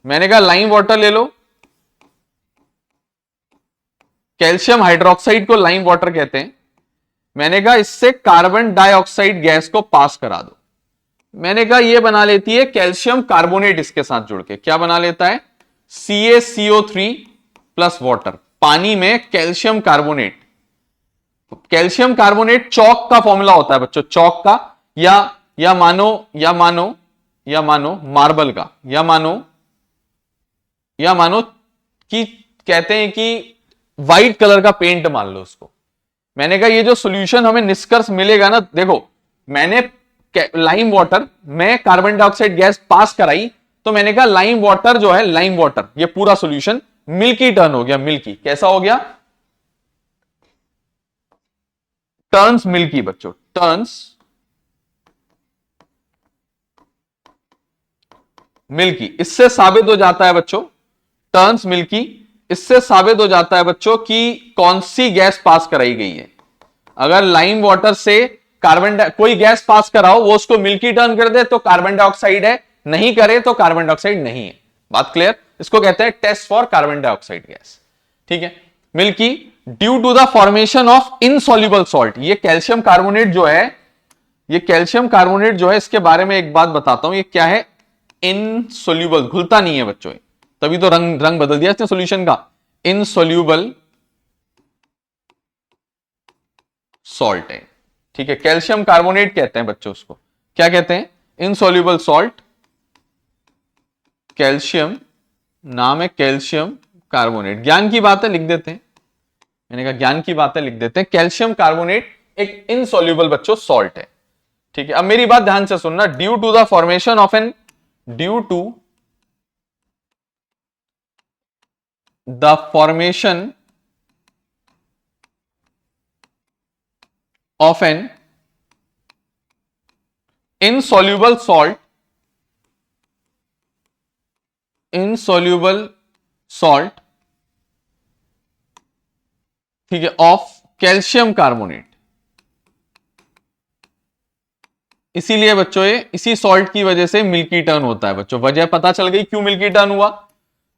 मैंने कहा लाइम वाटर ले लो, कैल्शियम हाइड्रोक्साइड को लाइम वाटर कहते हैं। मैंने कहा इससे कार्बन डाइऑक्साइड गैस को पास करा दो। मैंने कहा यह बना लेती है कैल्शियम कार्बोनेट, इसके साथ जुड़ के क्या बना लेता है, CaCO3 प्लस वाटर, पानी में कैल्शियम कार्बोनेट। कैल्शियम कार्बोनेट चौक का फॉर्मूला होता है बच्चों, चौक का, या मानो मार्बल का, या मानो कि कहते हैं कि व्हाइट कलर का पेंट मान लो उसको। मैंने कहा ये जो सॉल्यूशन हमें निष्कर्ष मिलेगा ना, देखो मैंने लाइम वाटर में कार्बन डाइऑक्साइड गैस पास कराई, तो मैंने कहा लाइम वाटर जो है, लाइम वाटर ये पूरा सॉल्यूशन मिल्की टर्न हो गया। मिल्की कैसा हो गया, टर्न्स मिल्की बच्चों, टर्न्स मिल्की। इससे साबित हो जाता है बच्चों, टर्न्स मिल्की, इससे साबित हो जाता है बच्चों कि कौन सी गैस पास कराई गई है। अगर लाइम वाटर से कोई गैस पास कराओ, वो उसको मिल्की टर्न कर दे तो कार्बन डाइऑक्साइड है, नहीं करे तो कार्बन डाइऑक्साइड नहीं है। बात क्लियर? इसको कहते हैं test for carbon dioxide gas. ठीक है, milky due to the formation of insoluble salt. ये कैल्शियम कार्बोनेट जो है, इसके बारे में एक बात बताता हूं, ये क्या है, इनसॉल्युबल, घुलता नहीं है बच्चों, तभी तो रंग बदल दिया इसने सॉल्यूशन का, इनसॉल्युबल सॉल्ट है। ठीक है, कैल्शियम कार्बोनेट कहते हैं बच्चों उसको, क्या कहते हैं, इनसॉल्युबल सॉल्ट। कैल्शियम नाम है, कैल्शियम कार्बोनेट, ज्ञान की बात है लिख देते हैं। मैंने कहा ज्ञान की बात है लिख देते हैं। कैल्शियम कार्बोनेट एक इनसॉल्युबल बच्चों सॉल्ट है। ठीक है, अब मेरी बात ध्यान से सुनना, due to the formation of an insoluble salt, ठीक है, ऑफ कैल्शियम कार्बोनेट। इसीलिए बच्चों ये इसी सॉल्ट की वजह से मिल्की टर्न होता है बच्चों। वजह पता चल गई क्यों मिल्की टर्न हुआ,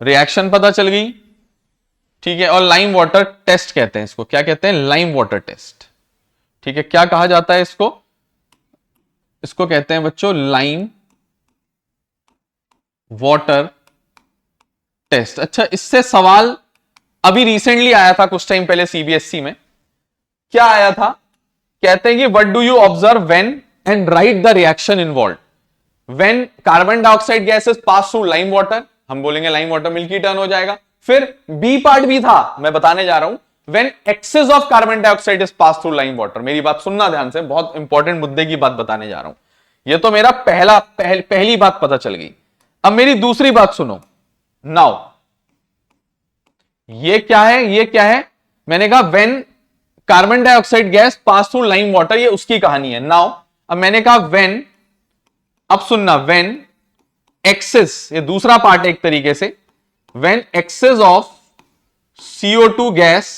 रिएक्शन पता चल गई, ठीक है। और लाइम वाटर टेस्ट कहते हैं इसको, क्या कहते हैं, लाइम वाटर टेस्ट, ठीक है। क्या कहा जाता है इसको, इसको कहते हैं बच्चों लाइम वाटर टेस्ट। अच्छा, इससे सवाल अभी रिसेंटली आया था कुछ टाइम पहले सीबीएसई में। क्या आया था, कहते हैं कि what do you observe when and right the reaction involve when carbon dioxide gas is pass through lime water. हम बोलेंगे लाइम वाटर मिल्की टर्न हो जाएगा। फिर बी पार्ट भी था, मैं बताने जा रहा हूं, when excess of carbon dioxide is pass through lime water. मेरी बात सुनना ध्यान से, बहुत इंपॉर्टेंट मुद्दे की बात बताने जा रहा हूं। यह तो मेरा पहली बात पता चल गई। अब मेरी दूसरी बात सुनो। नाउ ये क्या है, ये क्या है, मैंने कहा when carbon dioxide gas pass through lime water, ये उसकी कहानी है। नाउ अब मैंने कहा व्हेन, अब सुनना, व्हेन एक्सेस, ये दूसरा पार्ट है एक तरीके से, when excess of CO2 gas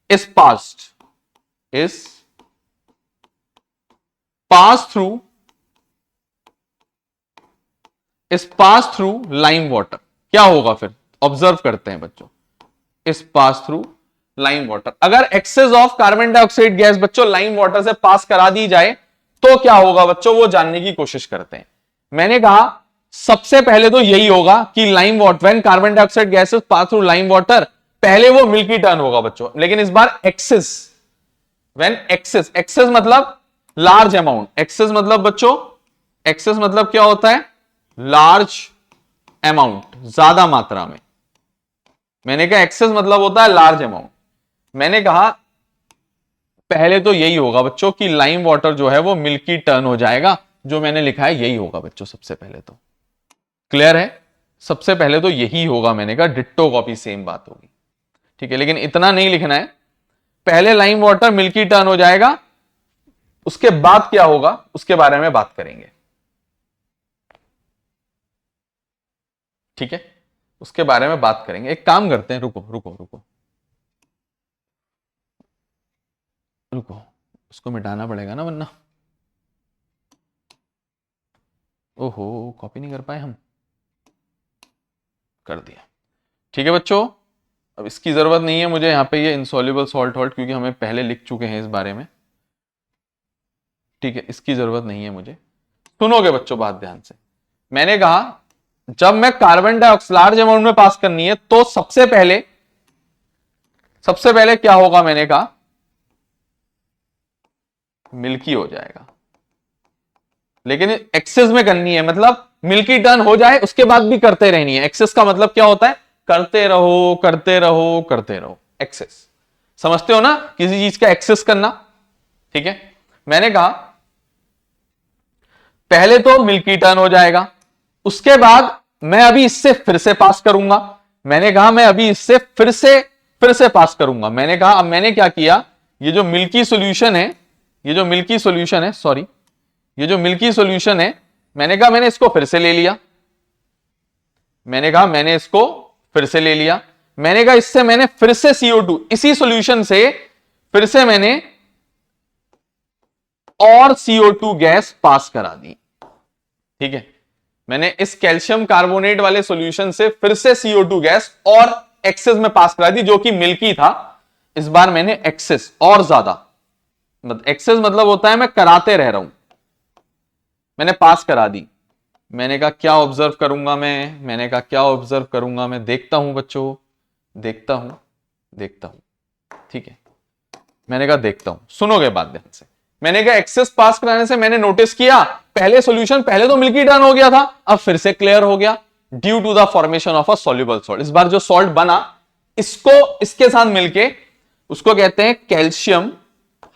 is pass through lime water, क्या होगा फिर, ऑब्जर्व करते हैं बच्चों, is pass through lime water. अगर excess of carbon dioxide gas बच्चों लाइम वाटर से पास करा दी जाए तो क्या होगा बच्चों, वो जानने की कोशिश करते हैं। मैंने कहा सबसे पहले तो यही होगा कि lime water, when carbon dioxide gases pass through lime water, पहले वो मिल्की टर्न होगा बच्चों। लेकिन इस बार एक्सेस, व्हेन एक्सेस, एक्सेस मतलब लार्ज अमाउंट, एक्सेस मतलब बच्चों, एक्सेस मतलब क्या होता है, लार्ज अमाउंट, ज्यादा मात्रा में। मैंने कहा एक्सेस मतलब होता है लार्ज अमाउंट। मैंने कहा पहले तो यही होगा बच्चों कि लाइम वाटर जो है वो मिल्की टर्न हो जाएगा। जो मैंने लिखा है यही होगा बच्चों सबसे पहले तो। क्लियर है, सबसे पहले तो यही होगा। मैंने कहा डिट्टो कॉपी सेम बात होगी, ठीक है। लेकिन इतना नहीं लिखना है, पहले लाइम वाटर मिल्की टर्न हो जाएगा, उसके बाद क्या होगा उसके बारे में बात करेंगे, ठीक है। उसके बारे में बात करेंगे। एक काम करते हैं, रुको रुको रुको रुको, उसको मिटाना पड़ेगा ना वरना, ओहो कॉपी नहीं कर पाए हम, कर दिया, ठीक है बच्चों। अब इसकी जरूरत नहीं है मुझे यहां पे ये इनसॉल्युबल सॉल्ट वॉल्ट, क्योंकि हमें पहले लिख चुके हैं इस बारे में, ठीक है। इसकी जरूरत नहीं है मुझे। सुनोगे बच्चों बात ध्यान से, मैंने कहा जब मैं कार्बन डाइऑक्साइड लार्ज अमाउंट में पास करनी है तो सबसे पहले क्या होगा, मैंने कहा मिल्की हो जाएगा। लेकिन एक्सेस में करनी है, मतलब मिल्की टर्न हो जाए उसके बाद भी करते रहनी है। एक्सेस का मतलब क्या होता है, करते रहो करते रहो करते रहो, एक्सेस। समझते हो ना, किसी चीज का एक्सेस करना, ठीक है। मैंने कहा पहले तो मिल्की टर्न हो जाएगा, उसके बाद मैं अभी इससे फिर से पास करूंगा। मैंने कहा मैं अभी इससे फिर से पास करूंगा। मैंने कहा अब मैंने क्या किया, ये जो मिल्की सॉल्यूशन है, ये जो मिल्की सॉल्यूशन है, सॉरी, ये जो मिल्की सॉल्यूशन है, मैंने कहा मैंने इसको फिर से ले लिया। मैंने कहा मैंने इसको फिर से ले लिया। मैंने कहा इससे मैंने फिर से CO2, इसी सॉल्यूशन से फिर से मैंने और CO2 गैस पास करा दी, ठीक है। मैंने इस कैल्शियम कार्बोनेट वाले सॉल्यूशन से फिर से CO2 गैस और एक्सेस में पास करा दी, जो कि मिल्की था। इस बार मैंने एक्सेस और ज्यादा, एक्सेस मतलब होता है मैं कराते रह रहा हूं, मैंने पास करा दी। मैंने कहा क्या ऑब्जर्व करूंगा मैंने कहा क्या ऑब्जर्व करूंगा मैं, देखता हूं बच्चों, देखता हूं, ठीक है। मैंने कहा देखता हूं, सुनोगे बात ध्यान से। मैंने कहा एक्सेस पास कराने से मैंने नोटिस किया पहले सॉल्यूशन पहले तो मिल्की टर्न हो गया था, अब फिर से क्लियर हो गया due to the formation of a soluble salt. इस बार जो सॉल्ट बना इसको इसके साथ मिलके उसको कहते हैं कैल्शियम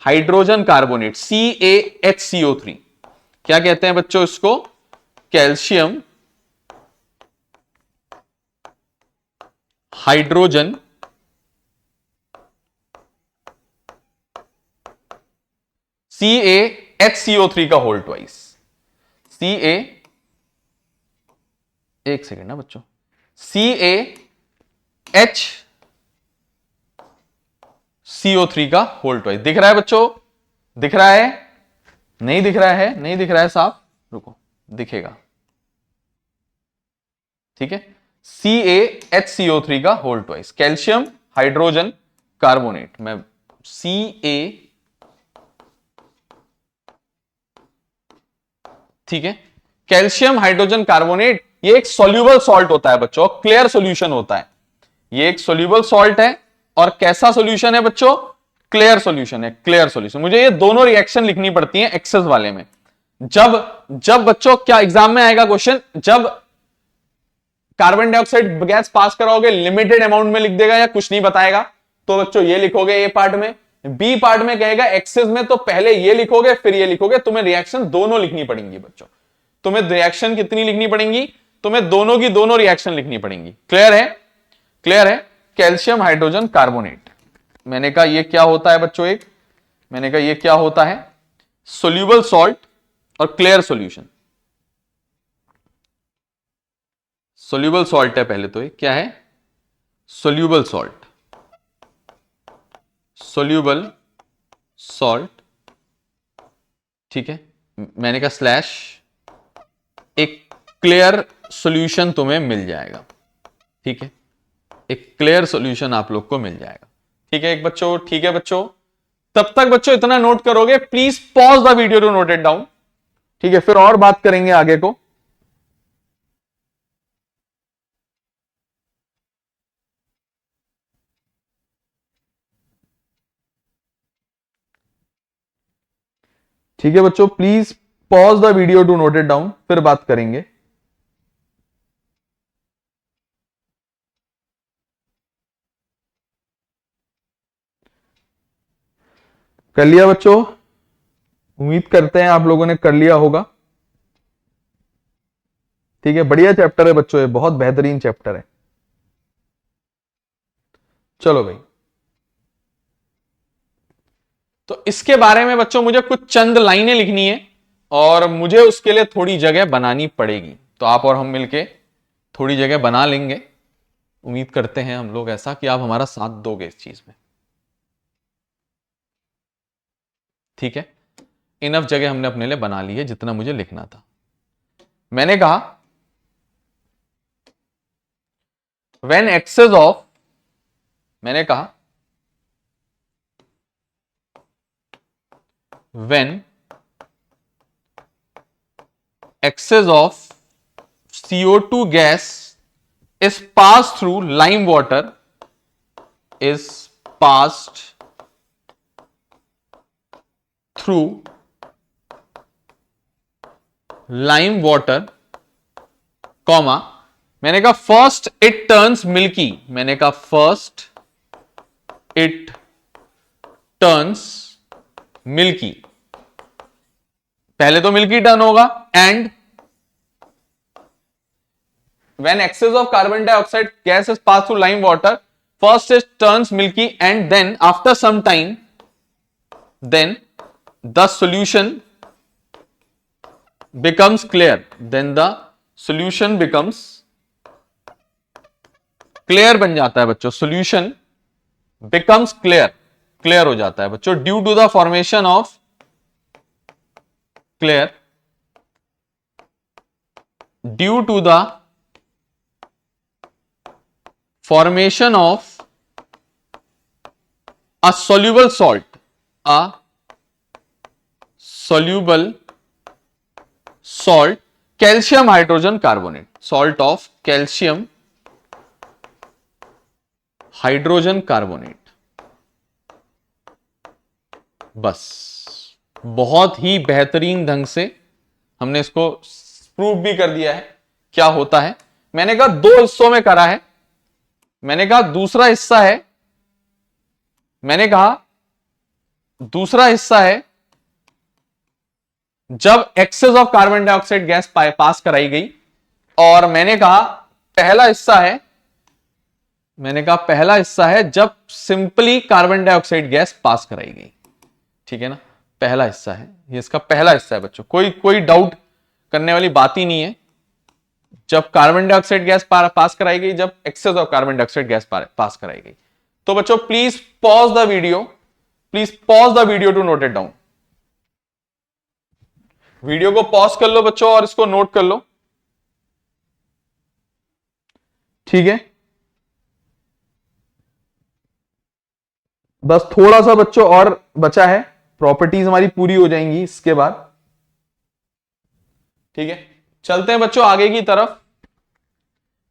हाइड्रोजन कार्बोनेट, CaHCO3। क्या कहते हैं बच्चों इसको, कैल्शियम हाइड्रोजन CaHCO3 का होल ट्वाइस। एक सेकेंड ना बच्चों, CaHCO3 का होल ट्वाइस। दिख रहा है बच्चों? दिख रहा है? नहीं दिख रहा है? नहीं दिख रहा है साफ? रुको, दिखेगा। ठीक है, CaHCO3 का whole twice, calcium hydrogen carbonate. मैं ठीक है, कैल्शियम हाइड्रोजन कार्बोनेट, ये एक सोल्यूबल सॉल्ट होता है बच्चों, क्लियर सॉल्यूशन होता है। ये एक सोल्यूबल सॉल्ट है और कैसा सॉल्यूशन है बच्चों? क्लियर सॉल्यूशन है, क्लियर सॉल्यूशन। मुझे ये दोनों रिएक्शन लिखनी पड़ती हैं एक्सेस वाले में। जब बच्चों क्या एग्जाम में आएगा क्वेश्चन, जब कार्बन डाइऑक्साइड गैस पास कराओगे लिमिटेड अमाउंट में लिख देगा या कुछ नहीं बताएगा, तो बच्चों ये लिखोगे ए पार्ट में। बी पार्ट में कहेगा एक्सेस में, तो पहले ये लिखोगे फिर ये लिखोगे। तुम्हें रिएक्शन दोनों लिखनी पड़ेंगी बच्चों। तुम्हें रिएक्शन कितनी लिखनी पड़ेंगी? तुम्हें दोनों की दोनों रिएक्शन लिखनी पड़ेंगी। क्लियर है? क्लियर है? कैल्शियम हाइड्रोजन कार्बोनेट, मैंने कहा ये क्या होता है बच्चों? मैंने कहा ये क्या होता है? सोल्यूबल सॉल्ट और क्लियर सॉल्यूशन। सोल्यूबल सॉल्ट है पहले तो। ये क्या है? Soluble salt, soluble salt. ठीक है, मैंने कहा स्लैश एक क्लियर सॉल्यूशन तुम्हें मिल जाएगा। ठीक है, एक क्लियर सॉल्यूशन आप लोग को मिल जाएगा। ठीक है एक बच्चों? ठीक है बच्चों, तब तक बच्चों इतना नोट करोगे, please pause the video to note it down. ठीक है, फिर और बात करेंगे आगे को। ठीक है बच्चों, please pause the video to note it down, फिर बात करेंगे। कर लिया बच्चों? उम्मीद करते हैं आप लोगों ने कर लिया होगा। ठीक है, बढ़िया चैप्टर है बच्चों, ये बहुत बेहतरीन चैप्टर है। चलो भाई, तो इसके बारे में बच्चों मुझे कुछ चंद लाइनें लिखनी है और मुझे उसके लिए थोड़ी जगह बनानी पड़ेगी। तो आप और हम मिलके थोड़ी जगह बना लेंगे। उम्मीद करते हैं हम लोग ऐसा कि आप हमारा साथ दोगे इस चीज में। ठीक है, इनफ जगह हमने अपने लिए बना ली है जितना मुझे लिखना था। मैंने कहा व्हेन एक्सेस ऑफ, मैंने कहा when excess of CO2 gas is passed through lime water, is passed through lime water, comma, मैंने कहा फर्स्ट इट टर्न्स मिल्की, मैंने कहा फर्स्ट इट टर्न्स मिल्की, पहले तो मिल्की टर्न होगा। And when excess of carbon dioxide gas is passed through lime water, first it turns milky and then after some time, then the solution becomes clear, then the solution becomes clear बन जाता है बच्चों। solution becomes clear, clear हो जाता है बच्चों due to the formation of clear, due to the formation of a soluble salt, a soluble salt, calcium hydrogen carbonate, salt of calcium hydrogen carbonate। बस, बहुत ही बेहतरीन ढंग से हमने इसको प्रूव भी कर दिया है क्या होता है। मैंने कहा दो हिस्सों में करा है। मैंने कहा दूसरा हिस्सा है, मैंने कहा दूसरा हिस्सा है जब excess of carbon dioxide gas pass कराई गई, और मैंने कहा पहला हिस्सा है, मैंने कहा पहला हिस्सा है जब simply carbon dioxide gas pass कराई गई। ठीक है ना, पहला हिस्सा है ये, इसका पहला हिस्सा है बच्चों, कोई डाउट करने वाली बात ही नहीं है। जब कार्बन डाइऑक्साइड गैस पास कराई गई, जब excess of carbon dioxide gas pass कराई गई। तो बच्चों please pause the video, please pause the video to note it down. Video को पॉज कर लो बच्चों और इसको नोट कर लो, ठीक है। बस थोड़ा सा बच्चों और बचा है, प्रॉपर्टीज हमारी पूरी हो जाएंगी इसके बाद, ठीक है। चलते हैं बच्चों आगे की तरफ।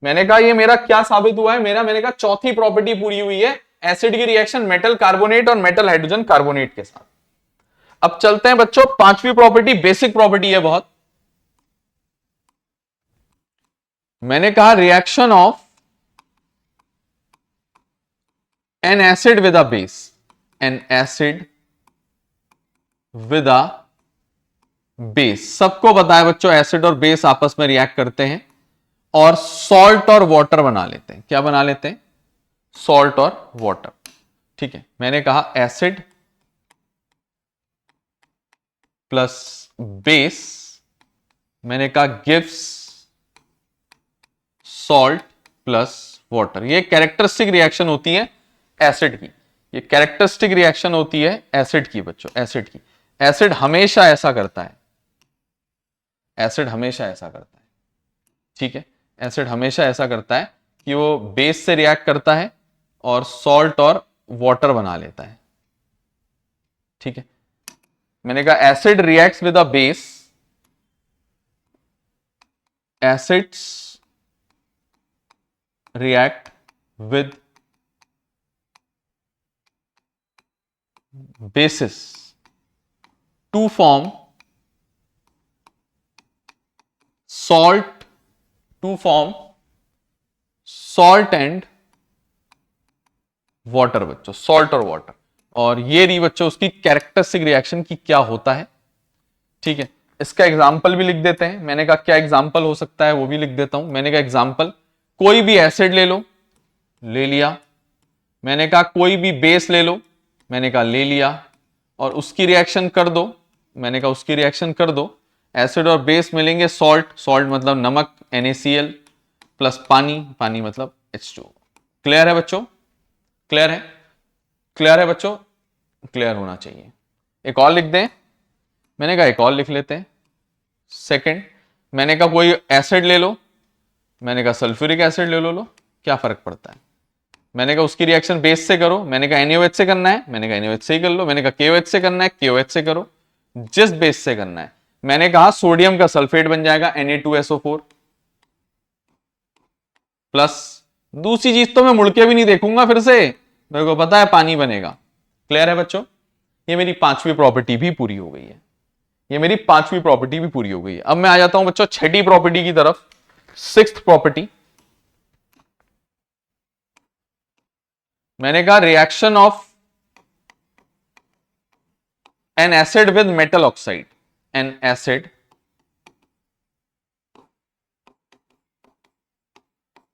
मैंने कहा ये मेरा क्या साबित हुआ है, मैंने कहा चौथी प्रॉपर्टी पूरी हुई है, एसिड की रिएक्शन मेटल कार्बोनेट और मेटल हाइड्रोजन कार्बोनेट के साथ। अब चलते हैं बच्चों, पांचवी प्रॉपर्टी बेसिक प्रॉपर्टी है बहुत। मैंने कहा reaction of N acid with a base, N acid with a base, सबको पता है बच्चों एसिड और बेस आपस में रिएक्ट करते हैं और सॉल्ट और वाटर बना लेते हैं। क्या बना लेते हैं? सॉल्ट और वाटर, ठीक है। मैंने कहा एसिड प्लस बेस, मैंने कहा गिव्स सॉल्ट प्लस वाटर। ये कैरेक्टरिस्टिक रिएक्शन होती है एसिड की, ये कैरेक्टरिस्टिक रिएक्शन होती है एसिड की बच्चों, एसिड की। एसिड हमेशा ऐसा करता है, एसिड हमेशा ऐसा करता है, ठीक है। एसिड हमेशा ऐसा करता है कि वो बेस से रिएक्ट करता है और सॉल्ट और वाटर बना लेता है, ठीक है। मैंने कहा acid reacts with a base, acids react with bases to form salt, to form salt and water बच्चों, salt और water। और ये रही बच्चों उसकी कैरेक्टरिस्टिक रिएक्शन की क्या होता है, ठीक है। इसका एग्जाम्पल भी लिख देते हैं। मैंने कहा क्या एग्जाम्पल हो सकता है वो भी लिख देता हूं। मैंने कहा एग्जाम्पल, कोई भी एसिड ले लो, ले लिया। मैंने कहा कोई भी बेस ले लो, मैंने कहा ले लिया, और उसकी रिएक्शन कर दो, मैंने कहा उसकी रिएक्शन कर दो। एसिड और बेस मिलेंगे सॉल्ट, सॉल्ट मतलब नमक NaCl, प्लस पानी, पानी मतलब H2। क्लियर है बच्चों? क्लियर है? क्लियर है बच्चों? क्लियर होना चाहिए। एक और लिख दें, मैंने कहा एक और लिख लेते हैं। सेकंड, मैंने कहा कोई एसिड ले लो, मैंने कहा सल्फ्यूरिक एसिड ले लो, क्या फर्क पड़ता है। मैंने कहा उसकी रिएक्शन बेस से करो, मैंने कहा NaOH से करना है, मैंने कहा NaOH से ही कर लो। मैंने कहा KOH से करना है, KOH से करो, जिस बेस से करना है। मैंने कहा सोडियम का सल्फेट बन जाएगा Na2SO4 प्लस, दूसरी चीज तो मैं मुड़ के भी नहीं देखूंगा, फिर से मेरे को पता है पानी बनेगा। क्लियर है बच्चों? ये मेरी पांचवी प्रॉपर्टी भी पूरी हो गई है, ये मेरी पांचवी प्रॉपर्टी भी पूरी हो गई है। अब मैं आ जाता हूं बच्चों छठी प्रॉपर्टी की तरफ, सिक्स्थ प्रॉपर्टी। मैंने कहा reaction of an acid with metal oxide, an acid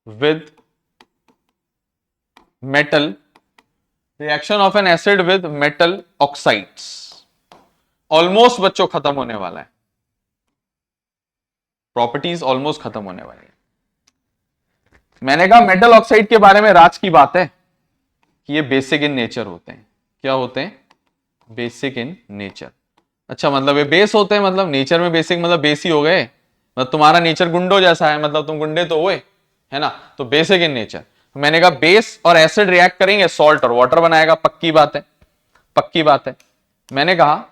with metal, reaction of an acid with metal oxides। Almost बच्चों खत्म होने वाला है, प्रॉपर्टीज ऑलमोस्ट खत्म होने वाली है। मैंने कहा मेटल ऑक्साइड के बारे में राज की बात है कि ये बेसिक इन नेचर होते हैं। क्या होते हैं? Basic in nature. अच्छा, मतलब ये बेस होते हैं, मतलब नेचर में बेसिक मतलब बेस ही हो गए, मतलब तुम्हारा नेचर गुंडो जैसा है, मतलब तुम गुंडे तो हुए, है ना, तो बेसिक इन नेचर। मैंने कहा बेस और एसिड रिएक्ट करेंगे, सॉल्ट और वाटर बनाएगा, पक्की बात है, पक्की बात है। मैंने कहा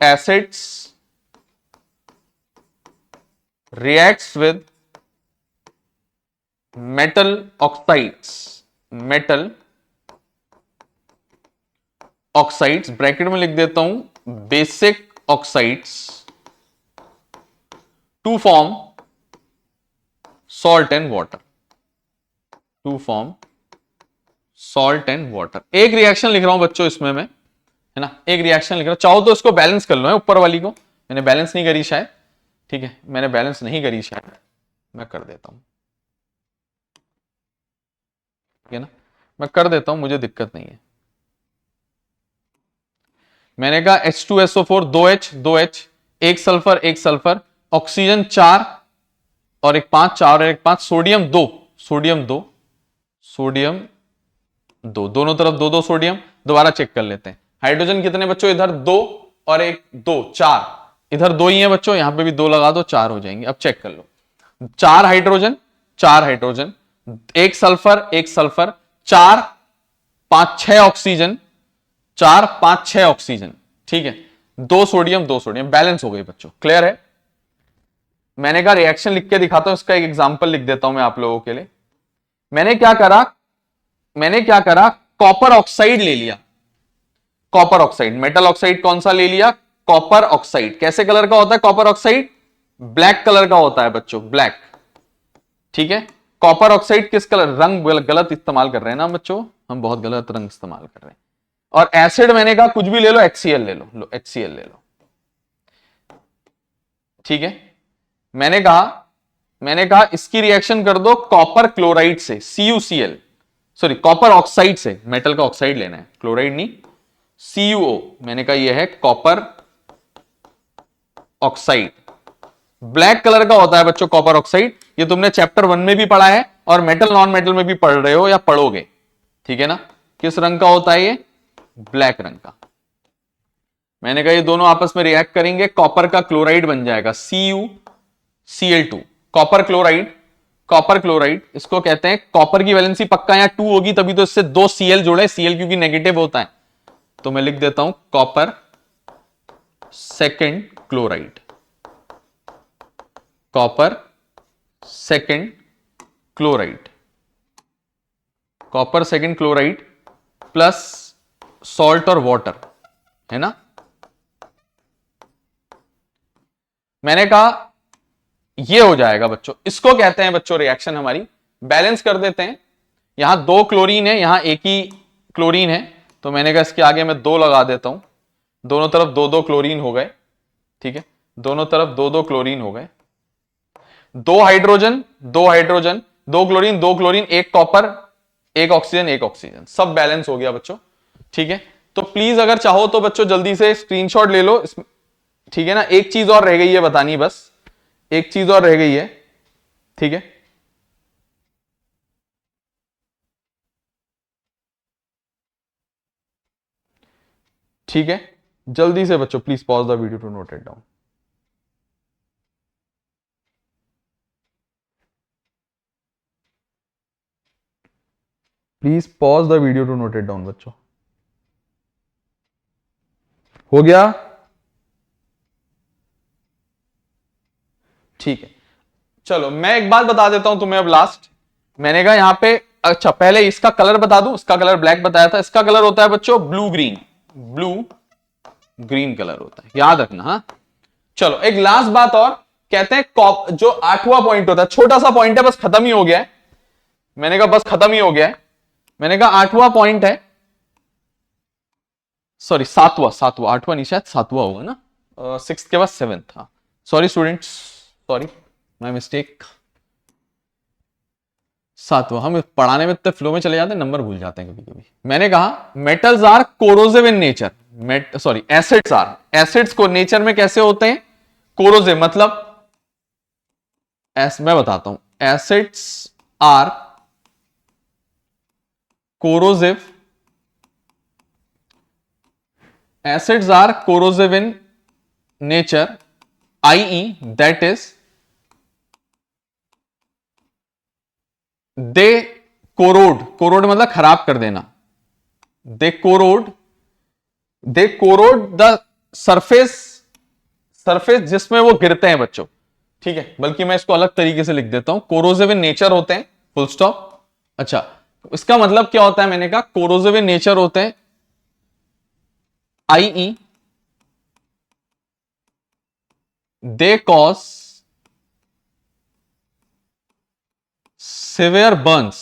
acids reacts with metal oxides, metal oxides, bracket में लिख देता हूं basic oxides, to form salt and water, to form salt and water. एक रिएक्शन लिख रहा हूं बच्चों इसमें मैं, है ना, एक रिएक्शन लिख रहा हूं। चाहो तो इसको बैलेंस कर लो, है ऊपर वाली को मैंने बैलेंस नहीं करी शायद, ठीक है, मैंने बैलेंस नहीं करी शायद, मैं कर देता हूं, ठीक है ना, मैं कर देता हूं, मुझे दिक्कत नहीं है। मैंने कहा H2SO4 2H 2H, एक सल्फर एक सल्फर, ऑक्सीजन 4 और एक 5, 4 और एक 5, सोडियम 2, सोडियम 2, सोडियम 2, दोनों तरफ 2 2 सोडियम। दोबारा चेक कर लेते हैं, हाइड्रोजन कितने बच्चों, इधर 2 और एक 2, 4, इधर 2 ही है बच्चों, यहां पे भी 2 लगा दो, 4 हो जाएंगे। अब चेक कर लो, 4 हाइड्रोजन, 4 हाइड्रोजन, एक सल्फर एक सल्फर, 4 5 6 ऑक्सीजन, 4 5 6 ऑक्सीजन, ठीक है, 2 सोडियम 2 सोडियम, बैलेंस हो गई बच्चों। क्लियर है? मैंने कहा रिएक्शन लिख के दिखाता हूं, इसका एक एग्जांपल लिख देता हूं मैं आप लोगों के लिए। मैंने क्या करा, कॉपर ऑक्साइड ले लिया, कॉपर ऑक्साइड, मेटल ऑक्साइड कौन सा ले लिया, कॉपर ऑक्साइड। कैसे कलर का होता है कॉपर ऑक्साइड, ब्लैक कलर का होता है बच्चों, ब्लैक, ठीक है। कॉपर ऑक्साइड किस कलर, रंग गलत इस्तेमाल कर रहे हैं ना बच्चों, हम बहुत गलत रंग इस्तेमाल कर रहे हैं। और एसिड मैंने कहा कुछ भी ले लो, HCl ले लो, HCl ले लो, ठीक है। मैंने कहा इसकी रिएक्शन कर दो कॉपर क्लोराइड से, CuCl, सॉरी कॉपर ऑक्साइड से, मेटल का ऑक्साइड लेना है, क्लोराइड नहीं, CuO। मैंने कहा यह है कॉपर ऑक्साइड, ब्लैक कलर का होता है बच्चों कॉपर ऑक्साइड, ये तुमने चैप्टर 1 में भी पढ़ा है और मेटल नॉन मेटल में भी पढ़ रहे हो या पढ़ोगे, ठीक है ना। किस रंग का होता है ये, ब्लैक रंग का। मैंने कहा ये दोनों आपस में रिएक्ट करेंगे, कॉपर का क्लोराइड बन जाएगा CuCl2, copper chloride, copper chloride इसको कहते हैं। कॉपर की वैलेंसी पक्का यहां 2 होगी, तभी तो इससे 2 Cl जोड़े, Cl क्योंकि नेगेटिव होता है, तो मैं लिख देता हूं copper second chloride, copper second chloride, copper second chloride plus salt और वाटर, है ना। मैंने कहा ये हो जाएगा बच्चों, इसको कहते हैं बच्चों रिएक्शन हमारी। बैलेंस कर देते हैं, यहां 2 क्लोरीन है, यहां एक ही क्लोरीन है, तो मैंने कहा इसके आगे मैं 2 लगा देता हूं, दोनों तरफ 2 2 क्लोरीन हो गए, ठीक है, दोनों तरफ 2 2 क्लोरीन हो गए, 2 हाइड्रोजन 2 हाइड्रोजन, 2 क्लोरीन 2 क्लोरीन, एक कॉपर, एक ऑक्सीजन एक ऑक्सीजन, सब बैलेंस हो गया बच्चों, ठीक है। तो प्लीज अगर चाहो तो बच्चों जल्दी से स्क्रीनशॉट ले लो, ठीक है ना। एक चीज और रह गई है बतानी, बस एक चीज और रह गई है, ठीक है। ठीक है, जल्दी से बच्चों please pause the video to note it down. Please pause the video to note it down बच्चों। हो गया, ठीक है। चलो मैं एक बात बता देता हूं तुम्हें अब लास्ट। मैंने कहा यहां पे, अच्छा पहले इसका कलर बता दूं, इसका कलर ब्लैक बताया था, इसका कलर होता है बच्चों blue green, blue green colour होता है, याद रखना। हाँ चलो एक लास्ट बात और, कहते हैं जो 8वां पॉइंट होता है, छोटा सा पॉइंट है, बस खत्म ही हो गया है। मैंने कहा बस खत्म ही हो गया है। मैंने कहा 8वां पॉइंट है, सॉरी 7वां, 8वां नहीं शायद 7वां होगा ना, 6th के बाद 7th। हाँ sorry students, sorry my mistake, 7वां। हम पढ़ाने में इतने फ्लो में चले जाते हैं, नंबर भूल जाते हैं कभी कभी। मैंने कहा metals are corrosive in nature, sorry acids को नेचर में कैसे होते हैं, कोरोसिव, मतलब मैं बताता हूं, acids are corrosive, acids are corrosive in nature, i.e. that is they corrode मतलब खराब कर देना, दे कोरोड द सरफेस जिसमें वो गिरते हैं बच्चों, ठीक है। बल्कि मैं इसको अलग तरीके से लिख देता हूं, कोरोसिव इन नेचर होते हैं, फुल स्टॉप। अच्छा इसका मतलब क्या होता है, मैंने कहा कोरोसिव इन नेचर होते हैं, i.e. they cause severe burns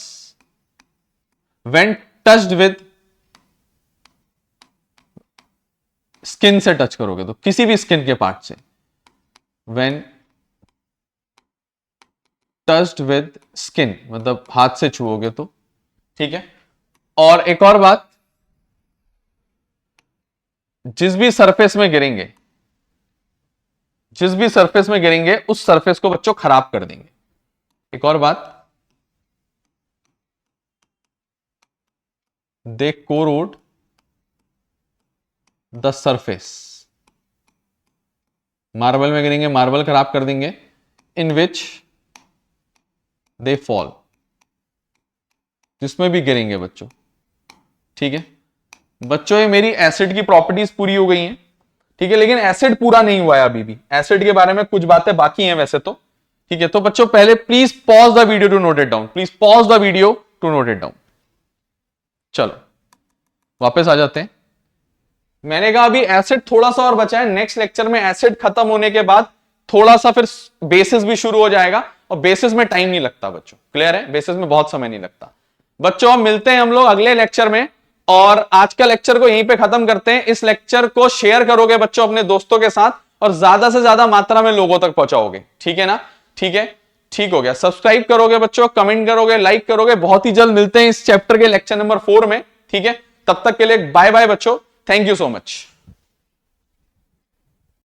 when touched with, skin से टच करोगे तो, किसी भी स्किन के पार्ट से, when touched with skin मतलब हाथ से छुओगे तो, ठीक है। और एक और बात, जिस भी सरफेस में गिरेंगे, जिस भी सरफेस में गिरेंगे उस सरफेस को बच्चों खराब कर देंगे। एक और बात, दे कोरोड द सरफेस, मार्बल में गिरेंगे, मार्बल खराब कर देंगे, इन विच दे फॉल, जिसमें भी गिरेंगे बच्चों। ठीक है बच्चों, ये मेरी एसिड की प्रॉपर्टीज पूरी हो गई हैं। ठीक है, लेकिन एसिड पूरा नहीं हुआ है अभी भी, एसिड के बारे में कुछ बातें बाकी हैं वैसे तो। ठीक है, तो बच्चों पहले please pause the video to note it down, please pause the video to note it down. चलो वापस आ जाते हैं। मैंने कहा अभी एसिड थोड़ा सा और बचा है, नेक्स्ट लेक्चर में एसिड खत्म होने के बाद थोड़ा सा फिर बेसिस भी शुरू हो जाएगा, और बेसिस में टाइम नहीं लगता बच्चों, क्लियर है, बेसिस में बहुत समय नहीं लगता। बच्चों हम मिलते हैं हम लोग अगले लेक्चर में, और आज का लेक्चर को यहीं पे खत्म करते हैं। इस लेक्चर को शेयर करोगे बच्चों अपने दोस्तों के साथ, और ज्यादा से ज्यादा मात्रा में लोगों तक पहुंचाओगे। ठीक है ना, ठीक है, ठीक हो गया। सब्सक्राइब करोगे बच्चों, कमेंट करोगे, लाइक करोगे। बहुत ही जल्द मिलते हैं इस चैप्टर के लेक्चर नंबर 4 में। ठीक है, तब तक के लिए बाय बाय बच्चों, थैंक यू सो मच।